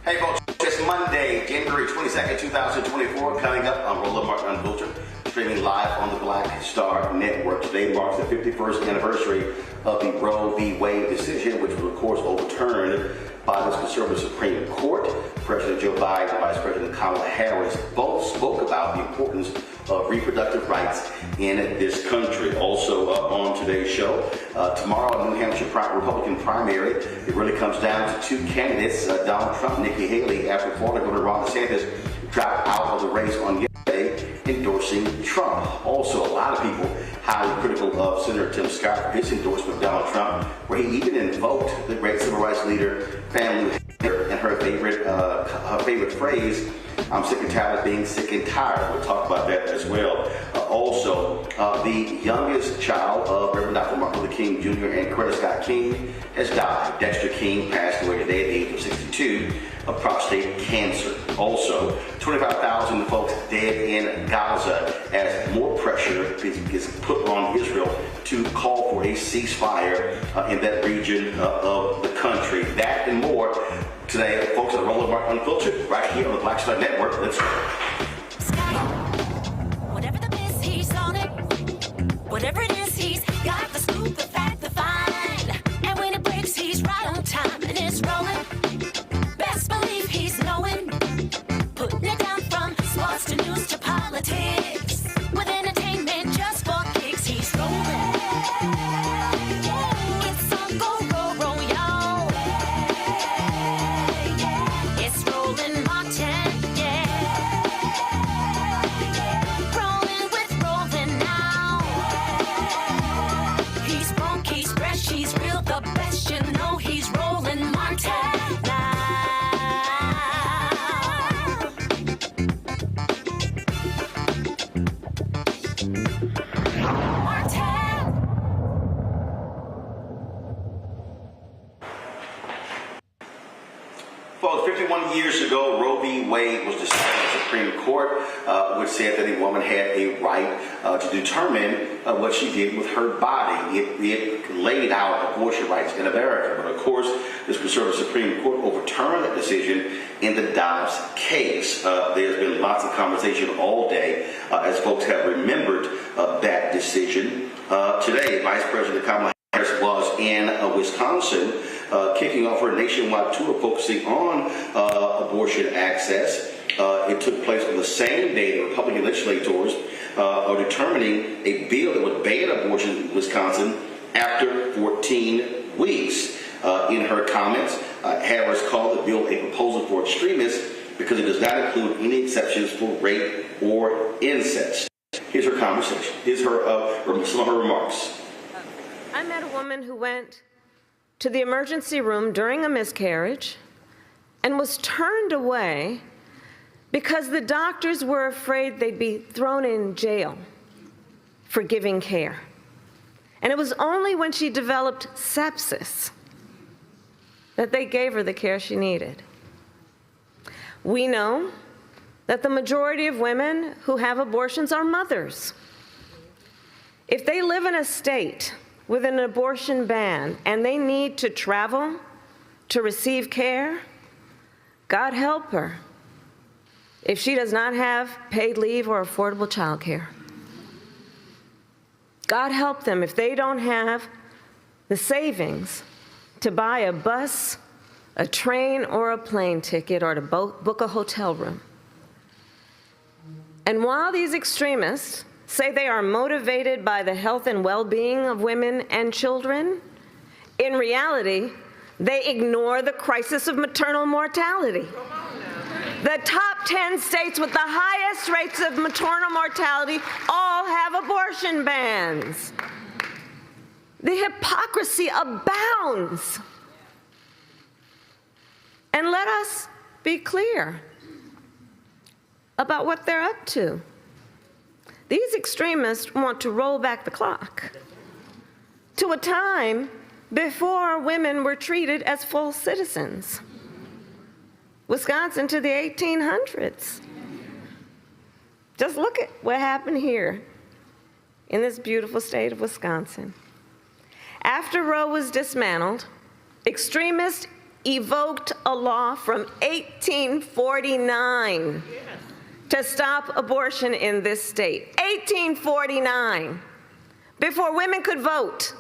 Hey folks, it's Monday, January 22nd, 2024, coming up on Roland Unfiltered, streaming live on the Black Star Network. Today marks the 51st anniversary of the Roe v. Wade decision, which was of course overturned by this conservative Supreme Court. President Joe Biden and Vice President Kamala Harris both spoke about the importance of reproductive rights in this country. Also on today's show, tomorrow, New Hampshire Republican primary, it really comes down to two candidates, Donald Trump and Nikki Haley, after Florida Governor Ron DeSantis dropped out of the race on yesterday, endorsing Trump. Also, a lot of people highly critical of Senator Tim Scott for his endorsement of Donald Trump, where he even invoked the great civil rights leader, family, and her favorite phrase, "I'm sick and tired of being sick and tired." We'll talk about that as well. Also, the youngest child of Reverend Dr. Martin Luther King Jr. and Coretta Scott King has died. Dexter King passed away today at the age of 62 of prostate cancer. Also, 25,000 folks dead in Gaza as more pressure is put on Israel to call for a ceasefire in that region of the country. That and more today, folks, at Roland Unfiltered, right here on the Black Star Network. Let's go. Whatever the piss, he's on it. Whatever it is, he's got the scoop, the fact, the find. And when it breaks, he's right on time and it's rolling. Best believe he's knowing. Putting it down from sports to news to politics. With entertainment just for kicks, he's rolling. It's on go, y'all. It's Roland Martin, rolling with Roland now. He's funk, he's fresh, he's real, the best, you know he's Roland Martin now. Folks, 51 years ago, Roe v. Wade was decided by the Supreme Court, which said that a woman had a right to determine what she did with her body. It laid out abortion rights in America. But of course, this conservative Supreme Court overturned that decision in the Dobbs case. There's been lots of conversation all day as folks have remembered that decision. Today, Vice President Kamala Harris was in Wisconsin, kicking off her nationwide tour focusing on abortion access. It took place on the same day the Republican legislators are determining a bill that would ban abortion in Wisconsin after 14 weeks. In her comments, Harris called the bill a proposal for extremists because it does not include any exceptions for rape or incest. Here's her conversation. Here's some of her remarks. I met a woman who went to the emergency room during a miscarriage and was turned away because the doctors were afraid they'd be thrown in jail for giving care. And it was only when she developed sepsis that they gave her the care she needed. We know that the majority of women who have abortions are mothers. If they live in a state with an abortion ban and they need to travel to receive care, God help her if she does not have paid leave or affordable child care. God help them if they don't have the savings to buy a bus, a train, or a plane ticket, or to book a hotel room. And while these extremists say they are motivated by the health and well-being of women and children, in reality, they ignore the crisis of maternal mortality. The top 10 states with the highest rates of maternal mortality all have abortion bans. The hypocrisy abounds. And let us be clear about what they're up to. These extremists want to roll back the clock to a time before women were treated as full citizens. Wisconsin to the 1800s. Just look at what happened here in this beautiful state of Wisconsin. After Roe was dismantled, extremists evoked a law from 1849 to stop abortion in this state. 1849, before women could vote,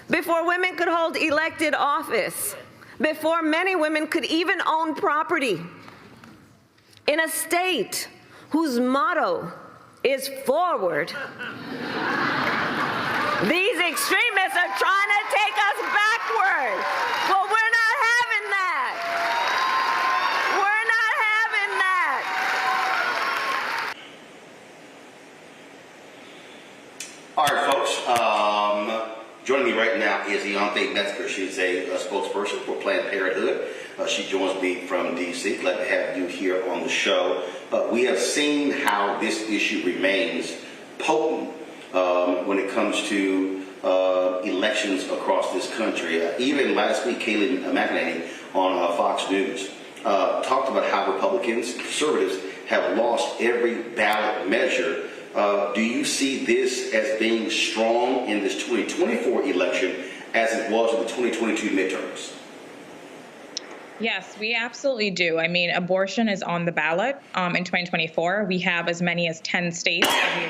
before women could hold elected office, before many women could even own property, in a state whose motto is forward. These extremists are trying to take us backward. Well, we're not having that. We're not having that. All right, folks. Joining me right now is Dexter. She's a spokesperson for Planned Parenthood. She joins me from D.C. Glad to have you here on the show. We have seen how this issue remains potent when it comes to elections across this country. Even last week, Kayleigh McEnany on Fox News talked about how Republicans, conservatives, have lost every ballot measure. Do you see this as being strong in this 2024 election as it was in the 2022 midterms? Yes, we absolutely do. I mean, abortion is on the ballot in 2024. We have as many as 10 states that we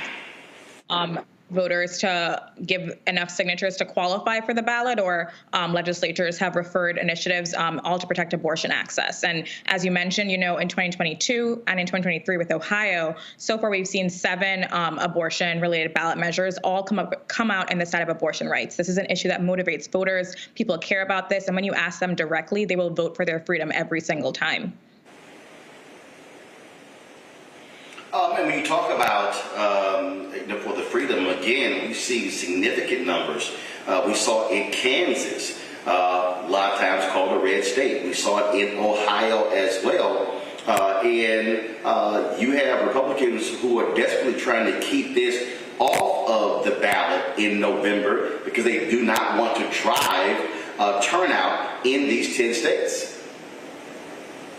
have voters to give enough signatures to qualify for the ballot, or legislatures have referred initiatives all to protect abortion access. And as you mentioned, in 2022 and in 2023 with Ohio, so far we've seen 7 abortion-related ballot measures all come out in the side of abortion rights. This is an issue that motivates voters. People care about this, and when you ask them directly, they will vote for their freedom every single time. And when you talk about for the freedom, again, we see significant numbers. We saw in Kansas, a lot of times called a red state. We saw it in Ohio as well. And you have Republicans who are desperately trying to keep this off of the ballot in November because they do not want to drive turnout in these 10 states.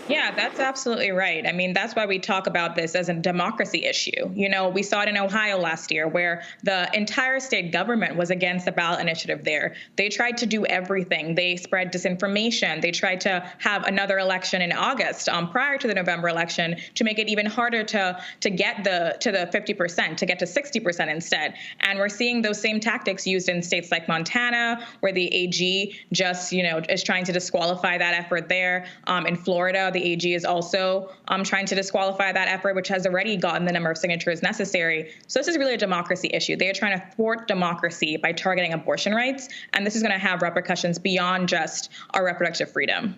Yeah, that's absolutely right. I mean, that's why we talk about this as a democracy issue. We saw it in Ohio last year where the entire state government was against the ballot initiative there. They tried to do everything. They spread disinformation. They tried to have another election in August prior to the November election to make it even harder to get to the 50%, to get to 60% instead. And we're seeing those same tactics used in states like Montana, where the AG just, is trying to disqualify that effort there. In Florida, the AG is also trying to disqualify that effort, which has already gotten the number of signatures necessary. So this is really a democracy issue. They are trying to thwart democracy by targeting abortion rights, and this is going to have repercussions beyond just our reproductive freedom.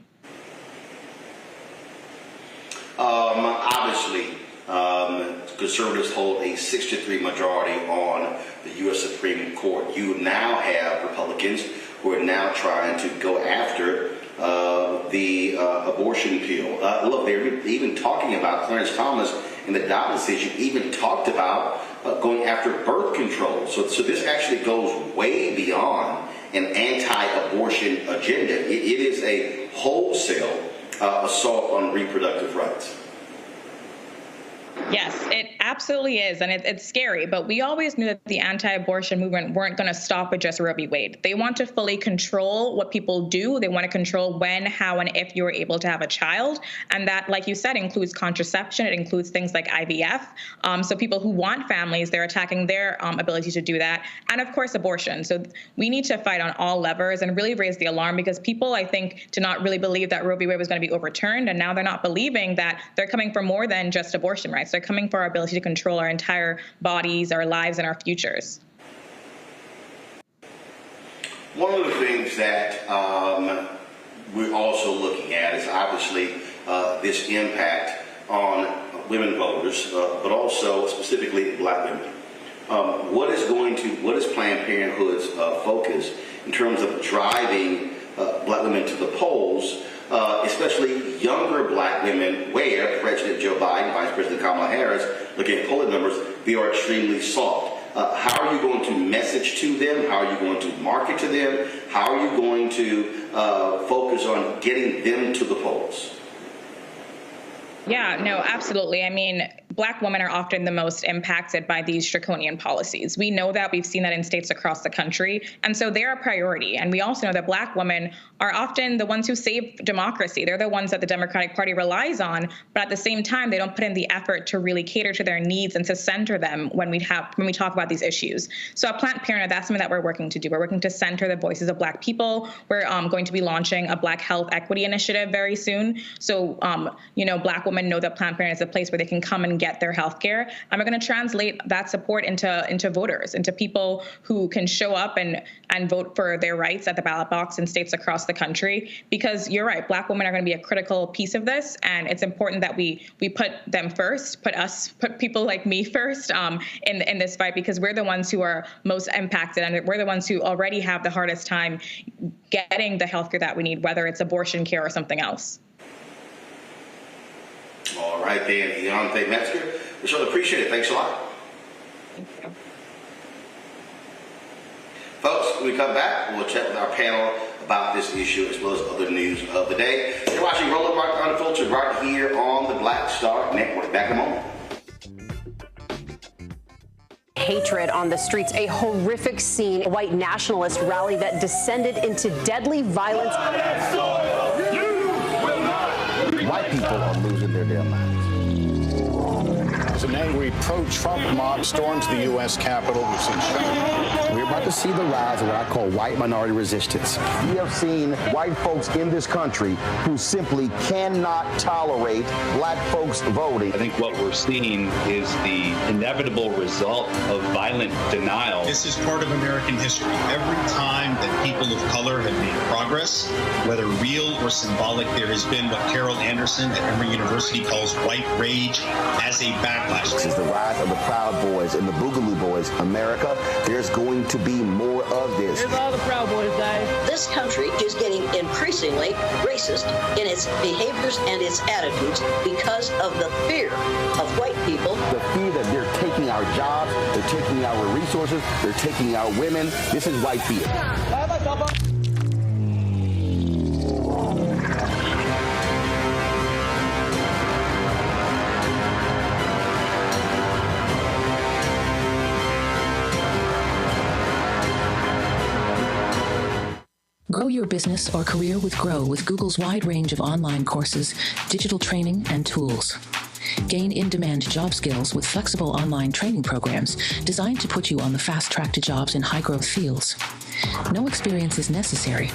Obviously, conservatives hold a 6-3 majority on the U.S. Supreme Court. You now have Republicans who are now trying to go after the abortion pill. Look, they're even talking about Clarence Thomas in the Dobbs decision, even talked about going after birth control. So this actually goes way beyond an anti-abortion agenda. It is a wholesale assault on reproductive rights. Yes, it absolutely is, and it's scary, but we always knew that the anti-abortion movement weren't going to stop with just Roe v. Wade. They want to fully control what people do. They want to control when, how, and if you're able to have a child, and that, like you said, includes contraception. It includes things like IVF. So people who want families, they're attacking their ability to do that, and of course, abortion. So we need to fight on all levers and really raise the alarm, because people, I think, did not really believe that Roe v. Wade was going to be overturned, and now they're not believing that they're coming for more than just abortion rights. They're coming for our ability to control our entire bodies, our lives, and our futures. One of the things that we're also looking at is obviously this impact on women voters, but also specifically Black women. What is Planned Parenthood's focus in terms of driving Black women to the polls, especially younger Black women, where President Joe Biden, Vice President Kamala Harris, looking at polling numbers, they are extremely soft. How are you going to message to them? How are you going to market to them? How are you going to focus on getting them to the polls? Yeah, no, absolutely. I mean, Black women are often the most impacted by these draconian policies. We know that. We've seen that in states across the country. And so they're a priority. And we also know that Black women are often the ones who save democracy. They're the ones that the Democratic Party relies on. But at the same time, they don't put in the effort to really cater to their needs and to center them when we talk about these issues. So at Planned Parenthood, that's something that we're working to do. We're working to center the voices of Black people. We're going to be launching a Black Health Equity Initiative very soon. So, Black women know that Planned Parenthood is a place where they can come and get their health care. And we're going to translate that support into voters, into people who can show up and vote for their rights at the ballot box in states across the country. Because you're right, Black women are going to be a critical piece of this. And it's important that we put them first, put people like me first in this fight, because we're the ones who are most impacted. And we're the ones who already have the hardest time getting the health care that we need, whether it's abortion care or something else. All right, then, Deontay Metzger. We sure appreciate it. Thanks a lot. Thank you. Folks, when we come back, we'll chat with our panel about this issue as well as other news of the day. You're watching Roland Martin Unfiltered right here on the Black Star Network. Back in a moment. Hatred on the streets, a horrific scene, a white nationalist rally that descended into deadly violence. White people are losing their damn minds. As an angry pro-Trump mob storms the U.S. Capitol, We're about to see the rise of what I call white minority resistance. We have seen white folks in this country who simply cannot tolerate black folks voting. I think what we're seeing is the inevitable result of violent denial. This is part of American history. Every time that people of color have made progress, whether real or symbolic, there has been what Carol Anderson at Emory University calls white rage as a backlash. This is the rise of the Proud Boys and the Boogaloo Boys. America, there's going to be more of this. Here's all the Proud Boys, guys. This country is getting increasingly racist in its behaviors and its attitudes because of the fear of white people. The fear that they're taking our jobs, they're taking our resources, they're taking our women. This is white fear. Grow your business or career with Grow with Google's wide range of online courses, digital training, and tools. Gain in-demand job skills with flexible online training programs designed to put you on the fast track to jobs in high-growth fields. No experience is necessary.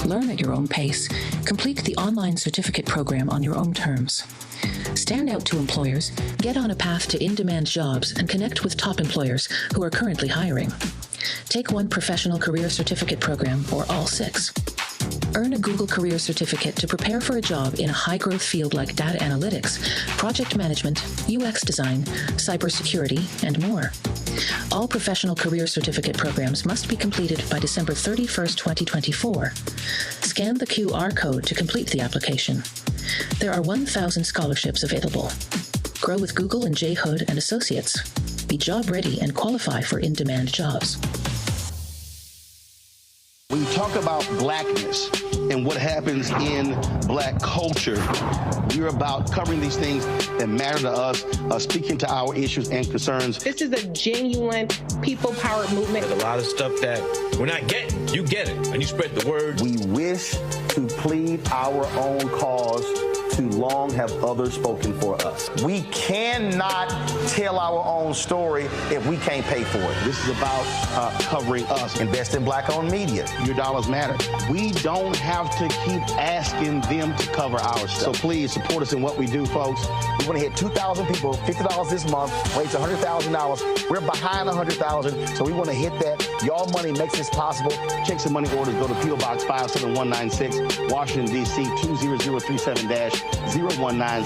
Learn at your own pace. Complete the online certificate program on your own terms. Stand out to employers, get on a path to in-demand jobs, and connect with top employers who are currently hiring. Take one professional career certificate program or all 6. Earn a Google Career Certificate to prepare for a job in a high-growth field like data analytics, project management, UX design, cybersecurity, and more. All professional career certificate programs must be completed by December 31st, 2024. Scan the QR code to complete the application. There are 1,000 scholarships available. Grow with Google and J. Hood and Associates. Be job ready and qualify for in-demand jobs. When you talk about blackness and what happens in black culture, we're about covering these things that matter to us, speaking to our issues and concerns. This is a genuine people-powered movement. There's a lot of stuff that we're not getting. You get it, and you spread the word. We wish to plead our own cause. Too long have others spoken for us. We cannot tell our own story if we can't pay for it. This is about covering us. Invest in black-owned media. Your dollars matter. We don't have to keep asking them to cover our stuff. So please support us in what we do, folks. We want to hit 2,000 people, $50 this month, raise $100,000. We're behind 100,000, so we want to hit that. Y'all money makes this possible. Check some money orders. Go to P.O. Box 57196, Washington, D.C. 20037-0196.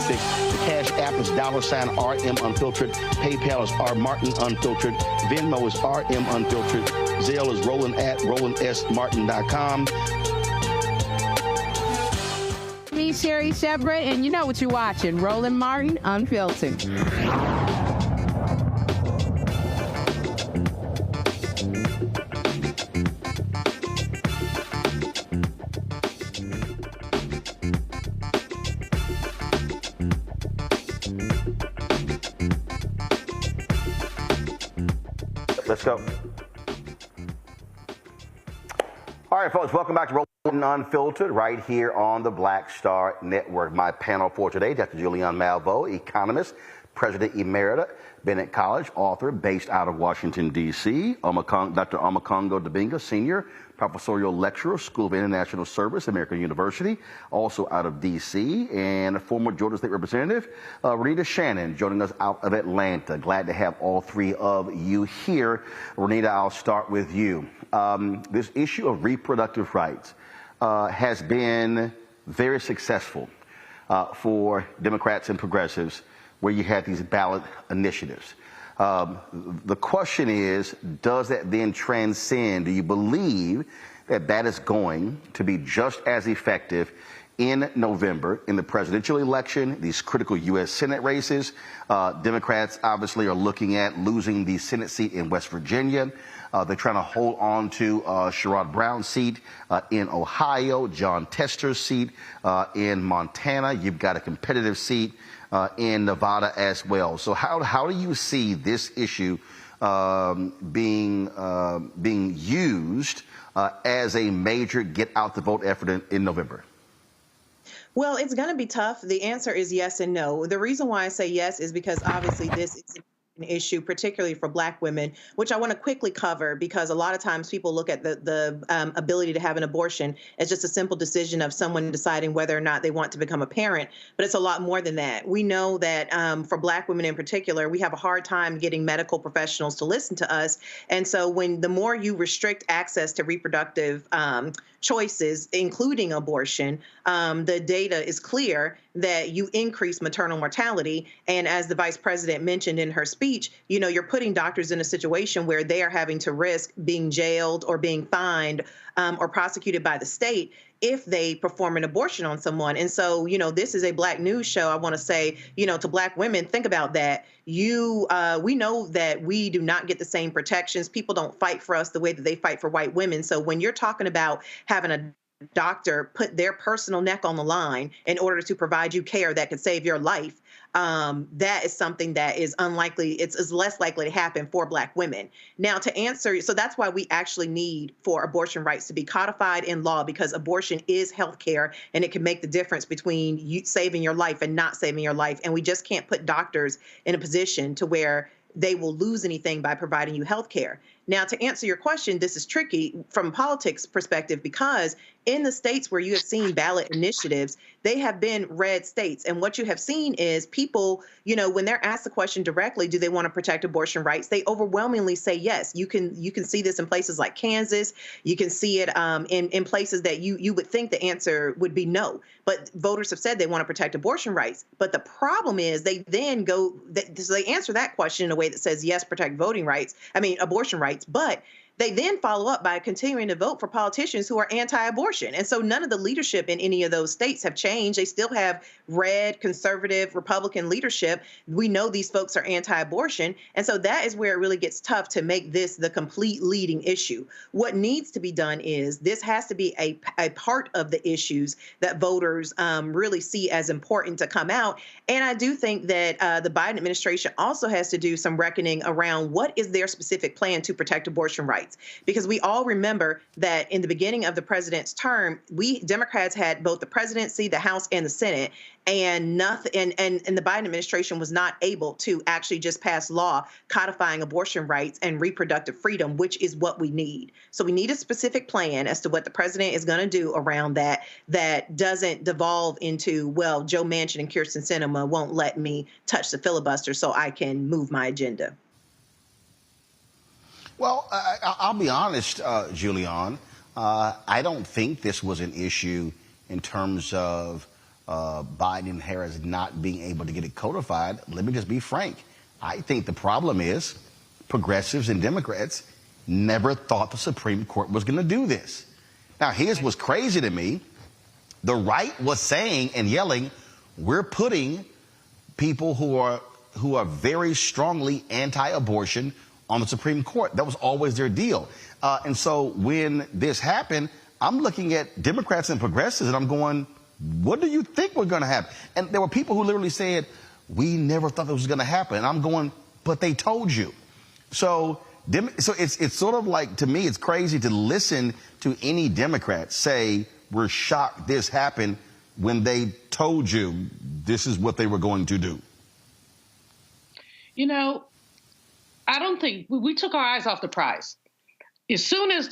The Cash App is $RM Unfiltered. PayPal is R Martin Unfiltered. Venmo is RM Unfiltered. Zelle is Roland at RolandSMartin.com. Me, Sherry Shepard, and you know what you're watching, Roland Martin Unfiltered. Let's go. All right, folks, welcome back to Roland Unfiltered right here on the Black Star Network. My panel for today, Dr. Julianne Malveaux, economist, president emerita, Bennett College, author based out of Washington, D.C., Dr. Omokongo Dibinga, senior professorial lecturer, School of International Service, American University, also out of D.C., and former Georgia State Representative, Renita Shannon, joining us out of Atlanta. Glad to have all three of you here. Renita, I'll start with you. This issue of reproductive rights has been very successful for Democrats and progressives, where you had these ballot initiatives. The question is, does that then transcend? Do you believe that that is going to be just as effective in November in the presidential election, these critical U.S. Senate races? Democrats obviously are looking at losing the Senate seat in West Virginia. They're trying to hold on to Sherrod Brown's seat in Ohio, John Tester's seat in Montana. You've got a competitive seat in Nevada as well. So how do you see this issue being used as a major get-out-the-vote effort in November? Well, it's going to be tough. The answer is yes and no. The reason why I say yes is because obviously this is an issue, particularly for Black women, which I want to quickly cover, because a lot of times people look at the ability to have an abortion as just a simple decision of someone deciding whether or not they want to become a parent. But it's a lot more than that. We know that for Black women in particular, we have a hard time getting medical professionals to listen to us. And so the more you restrict access to reproductive choices, including abortion, the data is clear that you increase maternal mortality. And as the vice president mentioned in her speech, you're putting doctors in a situation where they are having to risk being jailed or being fined or prosecuted by the state if they perform an abortion on someone. And so, this is a Black news show. I want to say, to Black women, think about that. We know that we do not get the same protections. People don't fight for us the way that they fight for white women. So when you're talking about having a doctor put their personal neck on the line in order to provide you care that could save your life, that is something that is unlikely. It's less likely to happen for Black women. Now, to answer, so that's why we actually need for abortion rights to be codified in law, because abortion is health care and it can make the difference between you saving your life and not saving your life. And we just can't put doctors in a position to where they will lose anything by providing you health care. Now, to answer your question, this is tricky from a politics perspective, because in the states where you have seen ballot initiatives, they have been red states. And what you have seen is people, when they're asked the question directly, do they want to protect abortion rights? They overwhelmingly say yes. You can see this in places like Kansas. You can see it in places that you would think the answer would be no. But voters have said they want to protect abortion rights. But the problem is they then so they answer that question in a way that says yes, protect abortion rights. But they then follow up by continuing to vote for politicians who are anti-abortion. And so none of the leadership in any of those states have changed. They still have red, conservative, Republican leadership. We know these folks are anti-abortion. And so that is where it really gets tough to make this the complete leading issue. What needs to be done is this has to be a part of the issues that voters really see as important to come out. And I do think that the Biden administration also has to do some reckoning around what is their specific plan to protect abortion rights. Because we all remember that in the beginning of the president's term, we Democrats had both the presidency, the House, and the Senate, and nothing. And the Biden administration was not able to actually just pass law codifying abortion rights and reproductive freedom, which is what we need. So we need a specific plan as to what the president is going to do around that doesn't devolve into, well, Joe Manchin and Kyrsten Sinema won't let me touch the filibuster so I can move my agenda. Well, I'll be honest, Julianne. I don't think this was an issue in terms of Biden and Harris not being able to get it codified. Let me just be frank. I think the problem is progressives and Democrats never thought the Supreme Court was going to do this. Now, here's what's crazy to me. The right was saying and yelling, we're putting people who are very strongly anti-abortion on the Supreme Court. That was always their deal. And so when this happened, I'm looking at Democrats and progressives and I'm going, what do you think was going to happen? And there were people who literally said, we never thought this was going to happen. And I'm going, but they told you. So So it's sort of like, to me, it's crazy to listen to any Democrat say we're shocked this happened when they told you this is what they were going to do. You know, I don't think we took our eyes off the prize. As soon as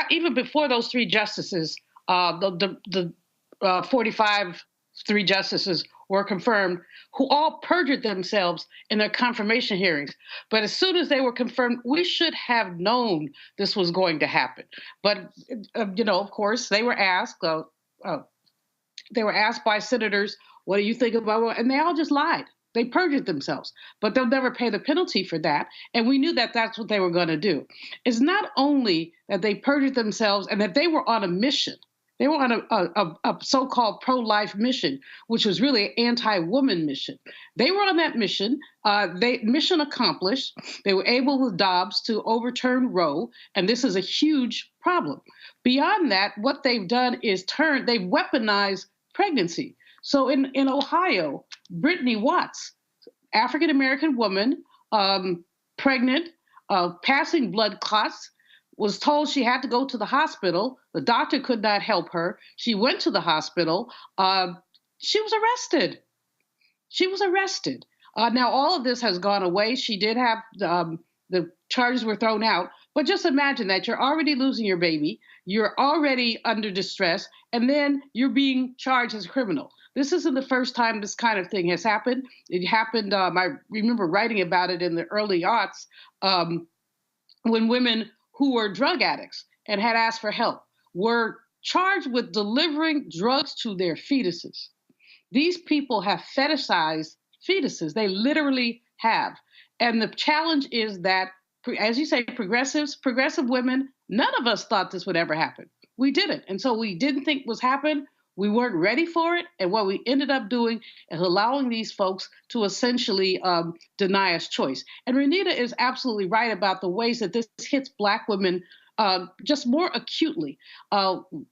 even before those three justices, the 45 three justices were confirmed, who all perjured themselves in their confirmation hearings. But as soon as they were confirmed, we should have known this was going to happen. But, of course, they were asked by senators, what do you think about it? And they all just lied. They perjured themselves, but they'll never pay the penalty for that. And we knew that that's what they were going to do. It's not only that they perjured themselves and that they were on a mission. They were on a so-called pro-life mission, which was really an anti-woman mission. They were on that mission. Mission accomplished. They were able with Dobbs to overturn Roe, and this is a huge problem. Beyond that, what they've done is they've weaponized pregnancy. So in Ohio, Brittany Watts, African-American woman, pregnant, passing blood clots, was told she had to go to the hospital. The doctor could not help her. She went to the hospital. She was arrested. Now, all of this has gone away. She did have, the charges were thrown out. But just imagine that you're already losing your baby. You're already under distress. And then you're being charged as a criminal. This isn't the first time this kind of thing has happened. It happened, I remember writing about it in the early aughts, when women who were drug addicts and had asked for help were charged with delivering drugs to their fetuses. These people have fetishized fetuses. They literally have. And the challenge is that, as you say, progressive women, none of us thought this would ever happen. We didn't. And so we didn't think was happen. We weren't ready for it. And what we ended up doing is allowing these folks to essentially deny us choice. And Renita is absolutely right about the ways that this hits Black women just more acutely.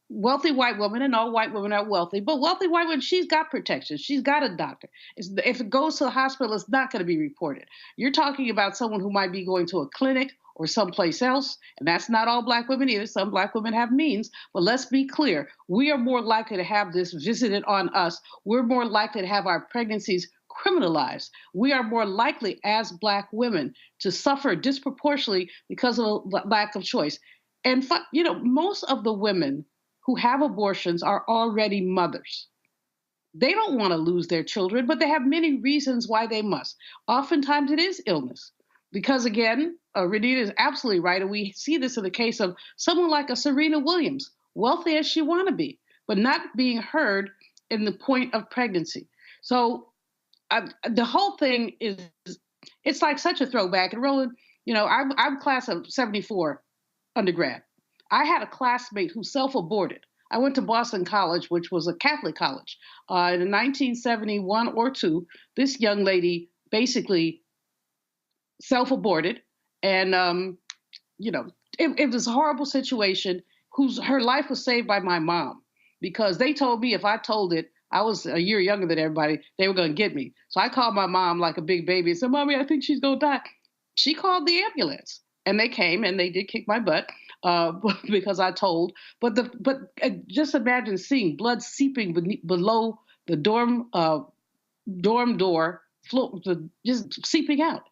Wealthy white women, and all white women are wealthy, but wealthy white women, she's got protection. She's got a doctor. If it goes to the hospital, it's not going to be reported. You're talking about someone who might be going to a clinic or someplace else, and that's not all Black women either. Some Black women have means, but let's be clear. We are more likely to have this visited on us. We're more likely to have our pregnancies criminalized. We are more likely as Black women to suffer disproportionately because of a lack of choice. And, most of the women who have abortions are already mothers. They don't want to lose their children, but they have many reasons why they must. Oftentimes it is illness. Because again, Renita is absolutely right, and we see this in the case of someone like a Serena Williams, wealthy as she want to be, but not being heard in the point of pregnancy. So the whole thing it's like such a throwback. And Roland, I'm class of 74 undergrad. I had a classmate who self-aborted. I went to Boston College, which was a Catholic college. In 1971 or 2, this young lady basically self-aborted, and it was a horrible situation. Her life was saved by my mom, because they told me if I told it, I was a year younger than everybody, they were going to get me. So I called my mom like a big baby and said, "Mommy, I think she's going to die." She called the ambulance, and they came, and they did kick my butt because I told. But just imagine seeing blood seeping below the dorm door, just seeping out.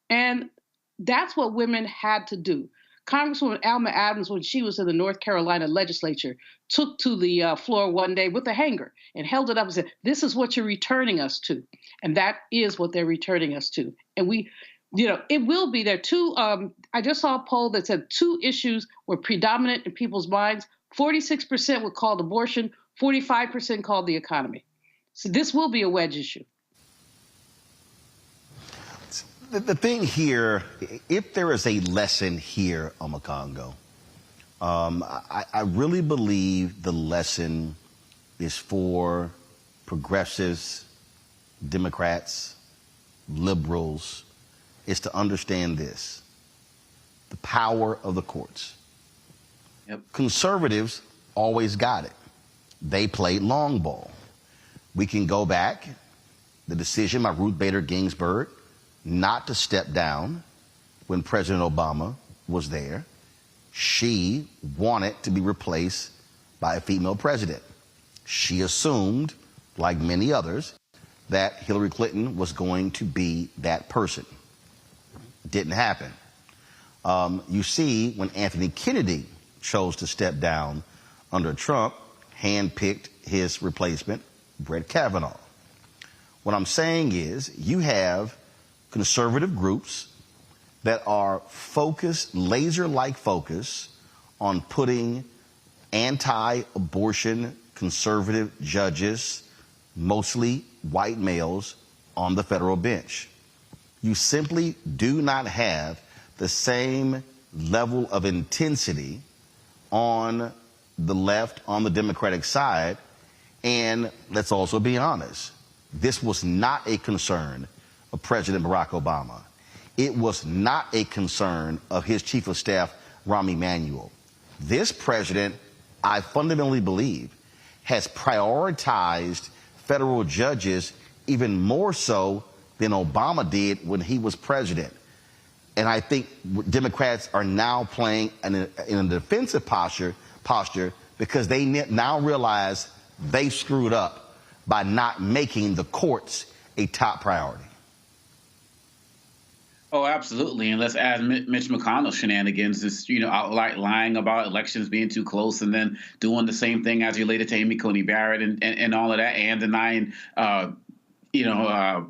And that's what women had to do. Congresswoman Alma Adams, when she was in the North Carolina legislature, took to the floor one day with a hanger and held it up and said, "This is what you're returning us to." And that is what they're returning us to. And it will be there. I just saw a poll that said 2 issues were predominant in people's minds. 46% were called abortion, 45% called the economy. So this will be a wedge issue. The thing here, if there is a lesson here, Omekongo, I really believe the lesson is for progressives, Democrats, liberals, is to understand this: the power of the courts. Yep. Conservatives always got it. They played long ball. We can go back, the decision by Ruth Bader Ginsburg not to step down when President Obama was there, she wanted to be replaced by a female president. She assumed, like many others, that Hillary Clinton was going to be that person. Didn't happen. You see, when Anthony Kennedy chose to step down under Trump, handpicked his replacement, Brett Kavanaugh. What I'm saying is you have conservative groups that are focused, laser-like focus on putting anti-abortion conservative judges, mostly white males, on the federal bench. You simply do not have the same level of intensity on the left, on the Democratic side. And let's also be honest, this was not a concern of President Barack Obama. It was not a concern of his chief of staff, Rahm Emanuel. This president, I fundamentally believe, has prioritized federal judges even more so than Obama did when he was president. And I think Democrats are now playing in a defensive posture because they now realize they screwed up by not making the courts a top priority. Oh, absolutely. And let's add Mitch McConnell's shenanigans, this, outright lying about elections being too close and then doing the same thing as related to Amy Coney Barrett and all of that, and denying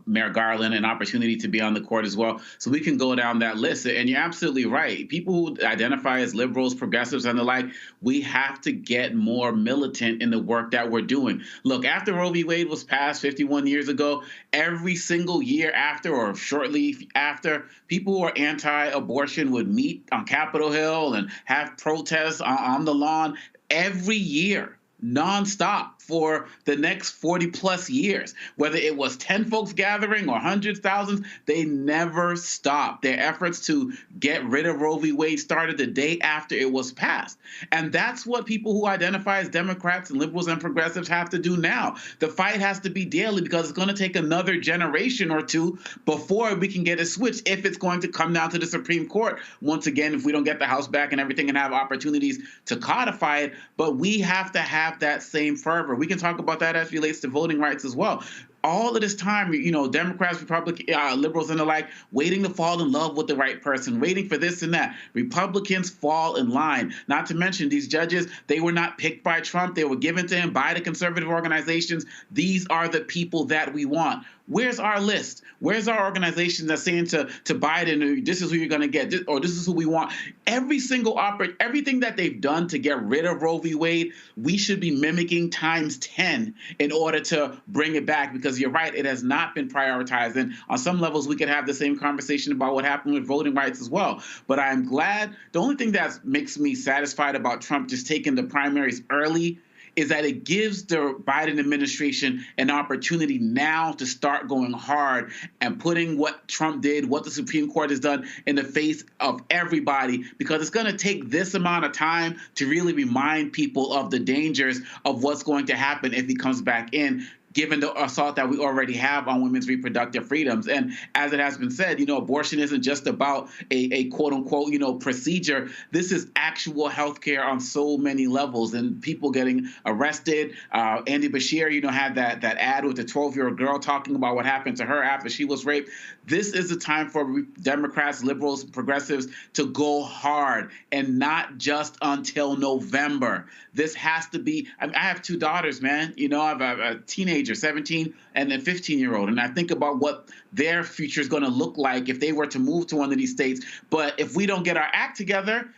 Merrick Garland an opportunity to be on the court as well. So we can go down that list. And you're absolutely right. People who identify as liberals, progressives, and the like, we have to get more militant in the work that we're doing. Look, after Roe v. Wade was passed 51 years ago, every single year after or shortly after, people who are anti-abortion would meet on Capitol Hill and have protests on the lawn every year, nonstop, for the next 40 plus years. Whether it was 10 folks gathering or hundreds, thousands, they never stopped. Their efforts to get rid of Roe v. Wade started the day after it was passed. And that's what people who identify as Democrats and liberals and progressives have to do now. The fight has to be daily because it's going to take another generation or two before we can get a switch, if it's going to come down to the Supreme Court. Once again, if we don't get the House back and everything and have opportunities to codify it, but we have to have that same fervor. We can talk about that as it relates to voting rights as well. All of this time, Democrats, Republicans, liberals, and the like, waiting to fall in love with the right person, waiting for this and that. Republicans fall in line. Not to mention these judges, they were not picked by Trump. They were given to him by the conservative organizations. These are the people that we want. Where's our list? Where's our organization that's saying to Biden, this is who you're going to get, or this is who we want? Everything that they've done to get rid of Roe v. Wade, we should be mimicking times 10 in order to bring it back, because you're right, it has not been prioritized. And on some levels, we could have the same conversation about what happened with voting rights as well. But I'm glad, the only thing that makes me satisfied about Trump just taking the primaries early is that it gives the Biden administration an opportunity now to start going hard and putting what Trump did, what the Supreme Court has done, in the face of everybody, because it's going to take this amount of time to really remind people of the dangers of what's going to happen if he comes back in, given the assault that we already have on women's reproductive freedoms. And as it has been said, abortion isn't just about a quote unquote, procedure. This is actual health care on so many levels, and people getting arrested. Andy Bashir, had that ad with the 12-year-old girl talking about what happened to her after she was raped. This is the time for Democrats, liberals, progressives to go hard, and not just until November. This has to be, I have two daughters, man. I have a teenager, 17, and a 15-year-old. And I think about what their future is going to look like if they were to move to one of these states. But if we don't get our act together,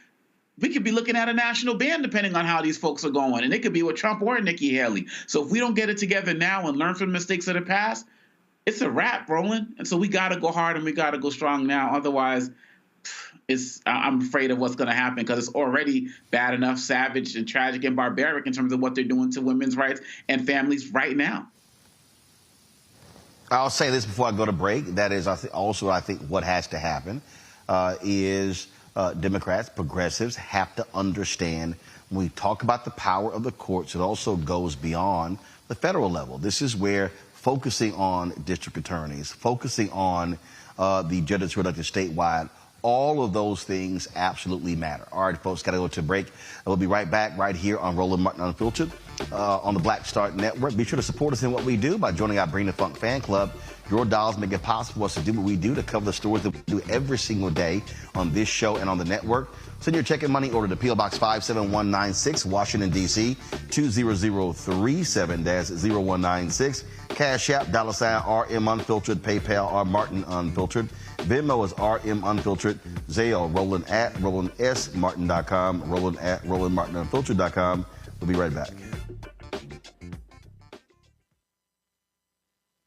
we could be looking at a national ban depending on how these folks are going. And it could be with Trump or Nikki Haley. So if we don't get it together now and learn from the mistakes of the past, it's a wrap, Roland. And so we got to go hard and we got to go strong now. Otherwise, I'm afraid of what's going to happen, because it's already bad enough, savage and tragic and barbaric in terms of what they're doing to women's rights and families right now. I'll say this before I go to break. That is, I think what has to happen is Democrats, progressives have to understand, when we talk about the power of the courts, it also goes beyond the federal level. This is where focusing on district attorneys, focusing on the judges who are elected statewide, All of those things absolutely matter. All right, folks, got to go to a break. We'll be right back right here on Roland Martin Unfiltered on the Black Star Network. Be sure to support us in what we do by joining our Bring the Funk fan club. Your dollars make it possible for us to do what we do, to cover the stories that we do every single day on this show and on the network. Send your check and money order to P.O. Box 57196, Washington, D.C., 20037-0196. Cash App, $RM Unfiltered, PayPal, R Martin Unfiltered. Venmo is RM Unfiltered. Zelle, Roland at RolandSMartin.com, Roland at RolandMartinUnfiltered.com. We'll be right back.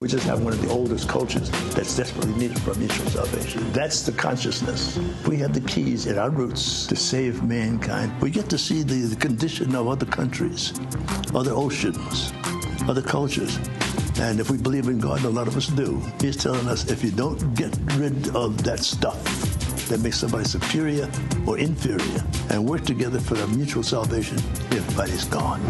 We just have one of the oldest cultures that's desperately needed for mutual salvation. That's the consciousness. We have the keys in our roots to save mankind. We get to see the condition of other countries, other oceans, other cultures. And if we believe in God, a lot of us do, he's telling us if you don't get rid of that stuff that makes somebody superior or inferior and work together for the mutual salvation, everybody's gone.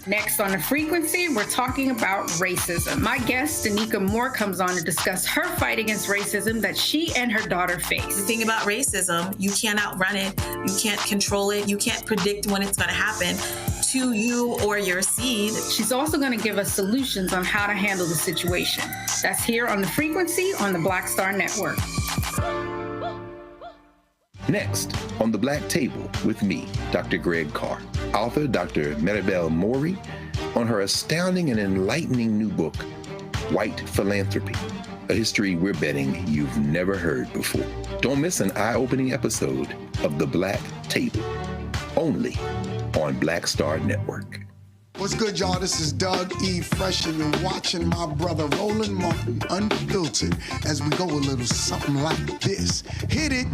Next on The Frequency, we're talking about racism. My guest, Danica Moore, comes on to discuss her fight against racism that she and her daughter face. The thing about racism, you can't outrun it, you can't control it, you can't predict when it's going to happen to you or your seed. She's also going to give us solutions on how to handle the situation. That's here on The Frequency on the Black Star Network. Next, on the Black Table with me, Dr. Greg Carr, author Dr. Maribel Mori, on her astounding and enlightening new book, White Philanthropy, a history we're betting you've never heard before. Don't miss an eye-opening episode of the Black Table, only on Black Star Network. What's good, y'all? This is Doug E. Fresh, and you're watching my brother Roland Martin Unfiltered as we go a little something like this. Hit it.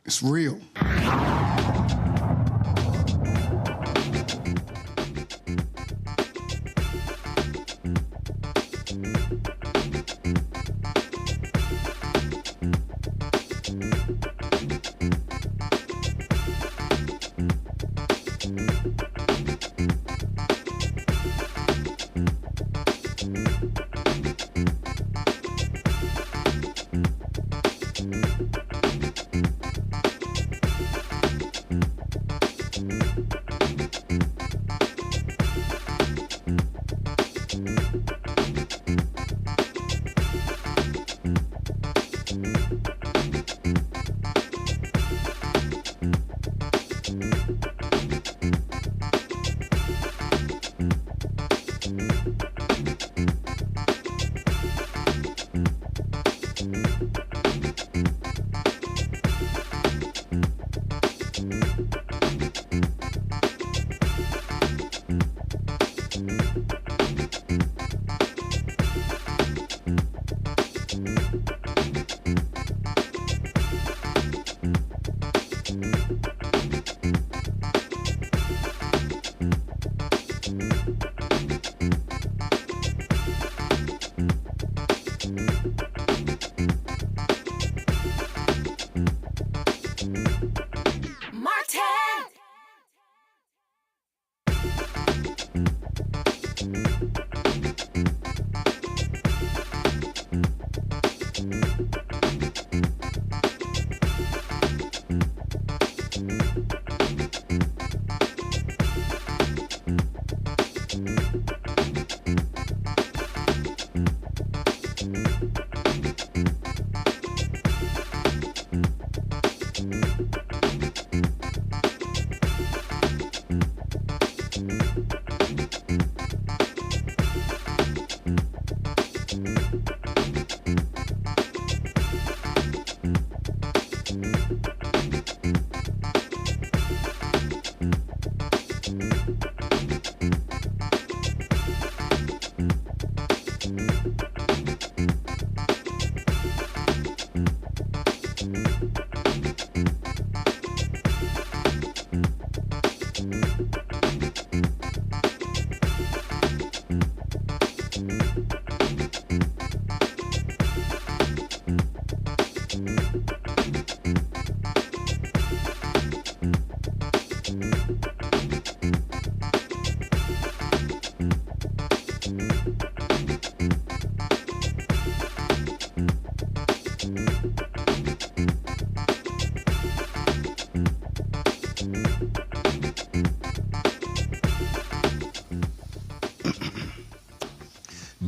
It's real.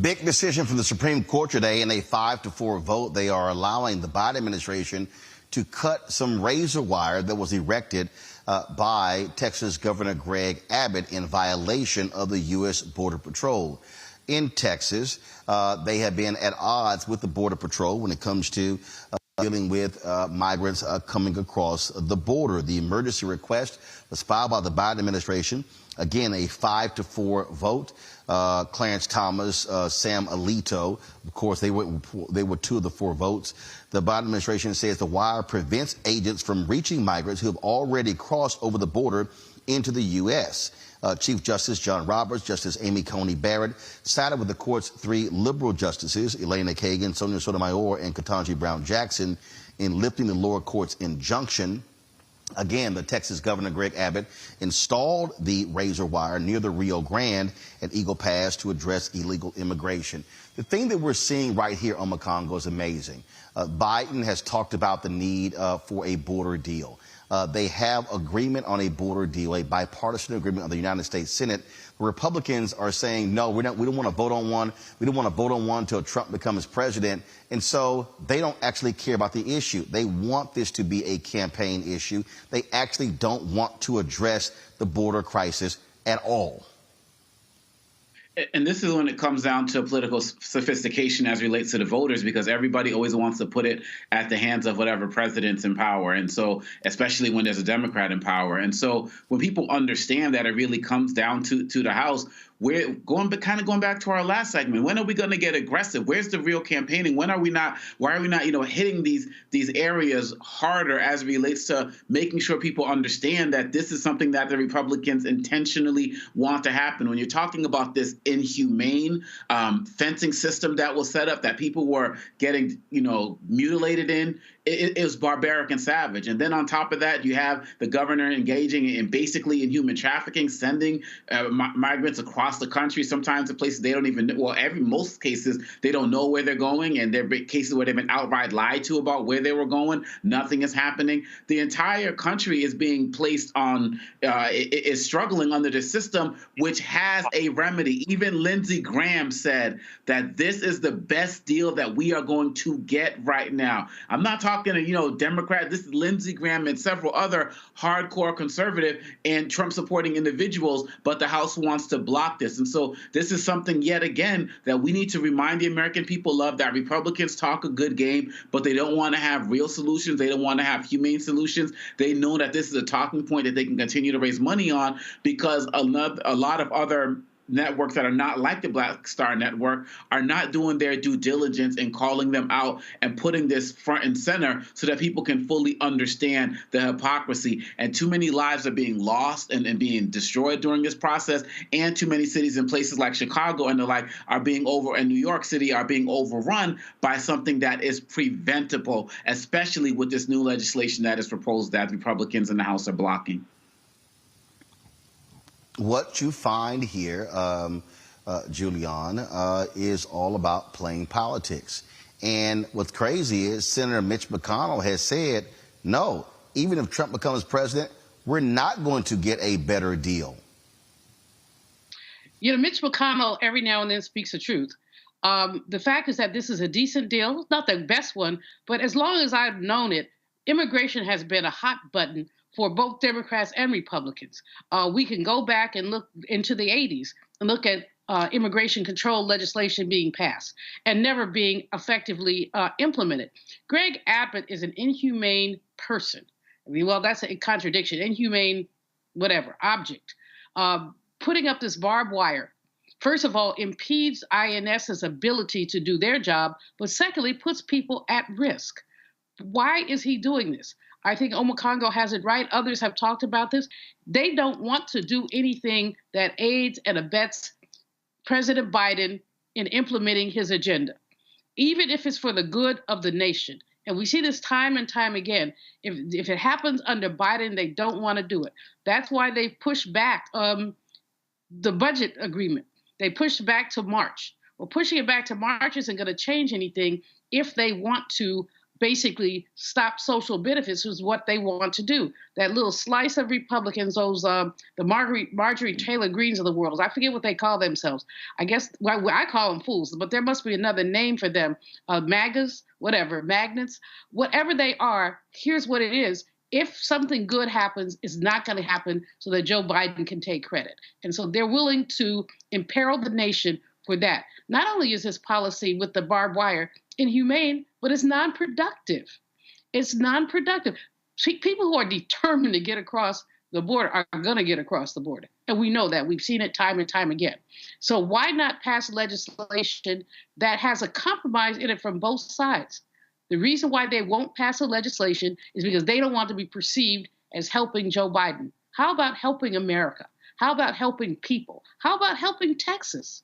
Big decision from the Supreme Court today in a 5-4 vote. They are allowing the Biden administration to cut some razor wire that was erected by Texas Governor Greg Abbott in violation of the U.S. Border Patrol. In Texas, they have been at odds with the Border Patrol when it comes to dealing with migrants coming across the border. The emergency request was filed by the Biden administration. Again, a 5-4 vote. Clarence Thomas, Sam Alito, of course, they were 2 of the 4 votes. The Biden administration says the wire prevents agents from reaching migrants who have already crossed over the border into the U.S. Chief Justice John Roberts, Justice Amy Coney Barrett sided with the court's 3 liberal justices, Elena Kagan, Sonia Sotomayor, and Ketanji Brown Jackson, in lifting the lower court's injunction. Again, the Texas Governor Greg Abbott installed the razor wire near the Rio Grande and Eagle Pass to address illegal immigration. The thing that we're seeing right here on Congo is amazing. Biden has talked about the need for a border deal. They have agreement on a border deal, a bipartisan agreement on the United States Senate. The Republicans are saying, no, we don't want to vote on one. We don't want to vote on one until Trump becomes president. And so they don't actually care about the issue. They want this to be a campaign issue. They actually don't want to address the border crisis at all. And this is when it comes down to political sophistication as relates to the voters, because everybody always wants to put it at the hands of whatever president's in power. And so, especially when there's a Democrat in power. And so when people understand that it really comes down to the House, we're going back to our last segment. When are we going to get aggressive? Where's the real campaigning? Why are we not, hitting these areas harder as it relates to making sure people understand that this is something that the Republicans intentionally want to happen? When you're talking about this inhumane fencing system that was set up, that people were getting, mutilated in, it was barbaric and savage. And then on top of that, you have the governor engaging in basically in human trafficking, sending migrants across the country, sometimes to places they don't even know. Well, most cases, they don't know where they're going. And there are cases where they've been outright lied to about where they were going. Nothing is happening. The entire country is being placed on, is struggling under the system, which has a remedy. Even Lindsey Graham said that this is the best deal that we are going to get right now. I'm not talking to, Democrat. This is Lindsey Graham and several other hardcore conservative and Trump-supporting individuals, but the House wants to block this. And so this is something, yet again, that we need to remind the American people of, that Republicans talk a good game, but they don't want to have real solutions. They don't want to have humane solutions. They know that this is a talking point that they can continue to raise money on, because a lot of other networks that are not like the Black Star Network are not doing their due diligence and calling them out and putting this front and center so that people can fully understand the hypocrisy. And too many lives are being lost and being destroyed during this process, and too many cities and places like Chicago and the like are being and New York City are being overrun by something that is preventable, especially with this new legislation that is proposed that Republicans in the House are blocking. What you find here, Julian, is all about playing politics. And what's crazy is Senator Mitch McConnell has said, no, even if Trump becomes president, we're not going to get a better deal. Mitch McConnell every now and then speaks the truth. The fact is that this is a decent deal, not the best one, but as long as I've known it, immigration has been a hot button for both Democrats and Republicans. We can go back and look into the 80s and look at immigration control legislation being passed and never being effectively implemented. Greg Abbott is an inhumane person. I mean, well, that's a contradiction. Inhumane, whatever, object. Putting up this barbed wire, first of all, impedes INS's ability to do their job, but secondly, puts people at risk. Why is he doing this? I think Omokongo has it right. Others have talked about this. They don't want to do anything that aids and abets President Biden in implementing his agenda, even if it's for the good of the nation. And we see this time and time again. If it happens under Biden, they don't want to do it. That's why they pushed back the budget agreement. They pushed back to March. Well, pushing it back to March isn't going to change anything if they want to basically stop social benefits is what they want to do. That little slice of Republicans, those the Marjorie Taylor Greens of the world, I forget what they call themselves. I guess I call them fools, but there must be another name for them. MAGAs, whatever, magnets, whatever they are. Here's what it is. If something good happens, it's not going to happen so that Joe Biden can take credit. And so they're willing to imperil the nation for that. Not only is this policy with the barbed wire inhumane, but it's non-productive. It's non-productive. People who are determined to get across the border are going to get across the border. And we know that. We've seen it time and time again. So why not pass legislation that has a compromise in it from both sides? The reason why they won't pass a legislation is because they don't want to be perceived as helping Joe Biden. How about helping America? How about helping people? How about helping Texas?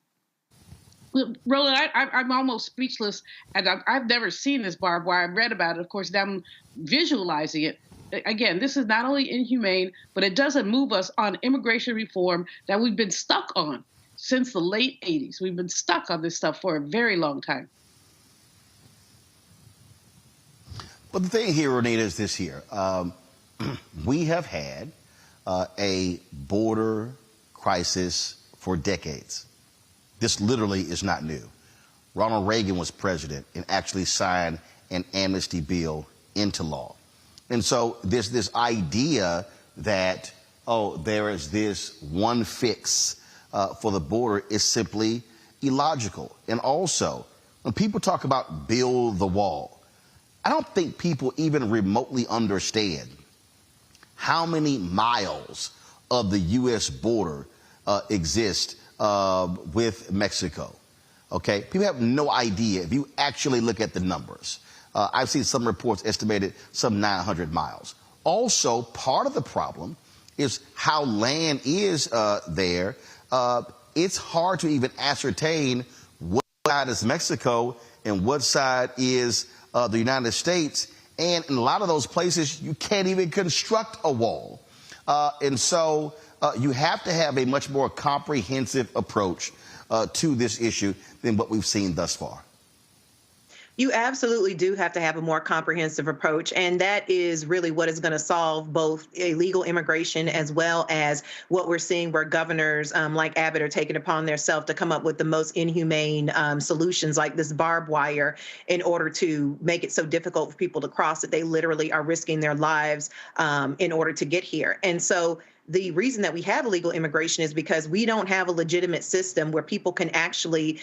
Roland, I'm almost speechless, and I've never seen this barbed wire. I've read about it, of course, now I'm visualizing it. Again, this is not only inhumane, but it doesn't move us on immigration reform that we've been stuck on since the late 80s. We've been stuck on this stuff for a very long time. But the thing here, Renita, is this here. We have had a border crisis for decades. This literally is not new. Ronald Reagan was president and actually signed an amnesty bill into law. And so there's this idea that, oh, there is this one fix for the border is simply illogical. And also, when people talk about build the wall, I don't think people even remotely understand how many miles of the U.S. border exist with Mexico. Okay, people have no idea if you actually look at the numbers. I've seen some reports estimated some 900 miles. Also, part of the problem is how land is there. It's hard to even ascertain what side is Mexico and what side is the United States. And in a lot of those places, you can't even construct a wall. And so you have to have a much more comprehensive approach to this issue than what we've seen thus far. You absolutely do have to have a more comprehensive approach, and that is really what is going to solve both illegal immigration as well as what we're seeing where governors like Abbott are taking upon themselves to come up with the most inhumane solutions like this barbed wire in order to make it so difficult for people to cross that they literally are risking their lives in order to get here. And so the reason that we have illegal immigration is because we don't have a legitimate system where people can actually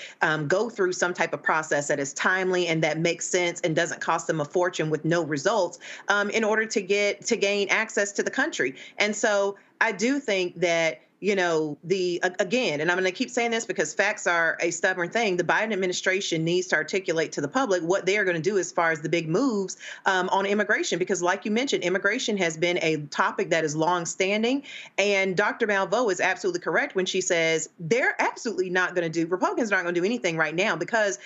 go through some type of process that is timely and that makes sense and doesn't cost them a fortune with no results in order to gain access to the country. And so I do think that, you know, again, and I'm going to keep saying this because facts are a stubborn thing. The Biden administration needs to articulate to the public what they are going to do as far as the big moves on immigration, because like you mentioned, immigration has been a topic that is longstanding. And Dr. Malveaux is absolutely correct when she says they're absolutely not going to do, Republicans aren't going to do anything right now because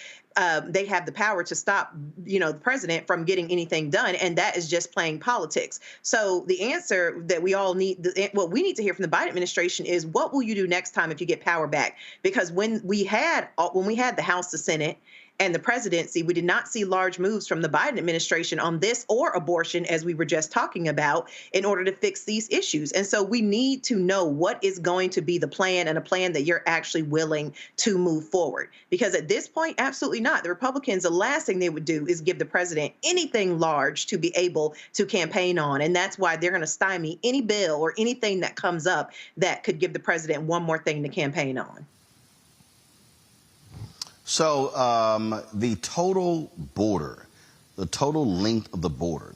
they have the power to stop, you know, the president from getting anything done. And that is just playing politics. So the answer that we all need, what we need to hear from the Biden administration is, what will you do next time if you get power back? Because when we had the House, the Senate, and the presidency, we did not see large moves from the Biden administration on this or abortion, as we were just talking about, in order to fix these issues. And so we need to know what is going to be the plan, and a plan that you're actually willing to move forward. Because at this point, absolutely not. The Republicans, the last thing they would do is give the president anything large to be able to campaign on. And that's why they're going to stymie any bill or anything that comes up that could give the president one more thing to campaign on. So the total border, the total length of the border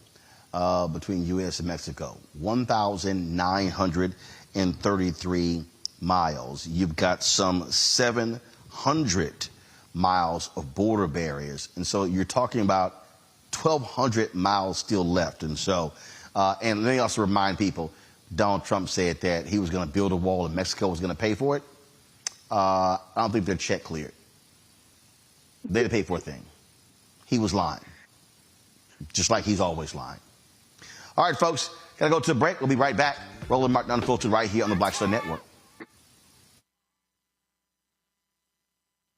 between U.S. and Mexico, 1,933 miles. You've got some 700 miles of border barriers. And so you're talking about 1,200 miles still left. And so, and let me also remind people, Donald Trump said that he was going to build a wall and Mexico was going to pay for it. I don't think their check cleared. They didn't pay for a thing. He was lying, just like he's always lying. All right, folks, gotta go to a break. We'll be right back. Roland Martin Unfiltered right here on the Black Star Network.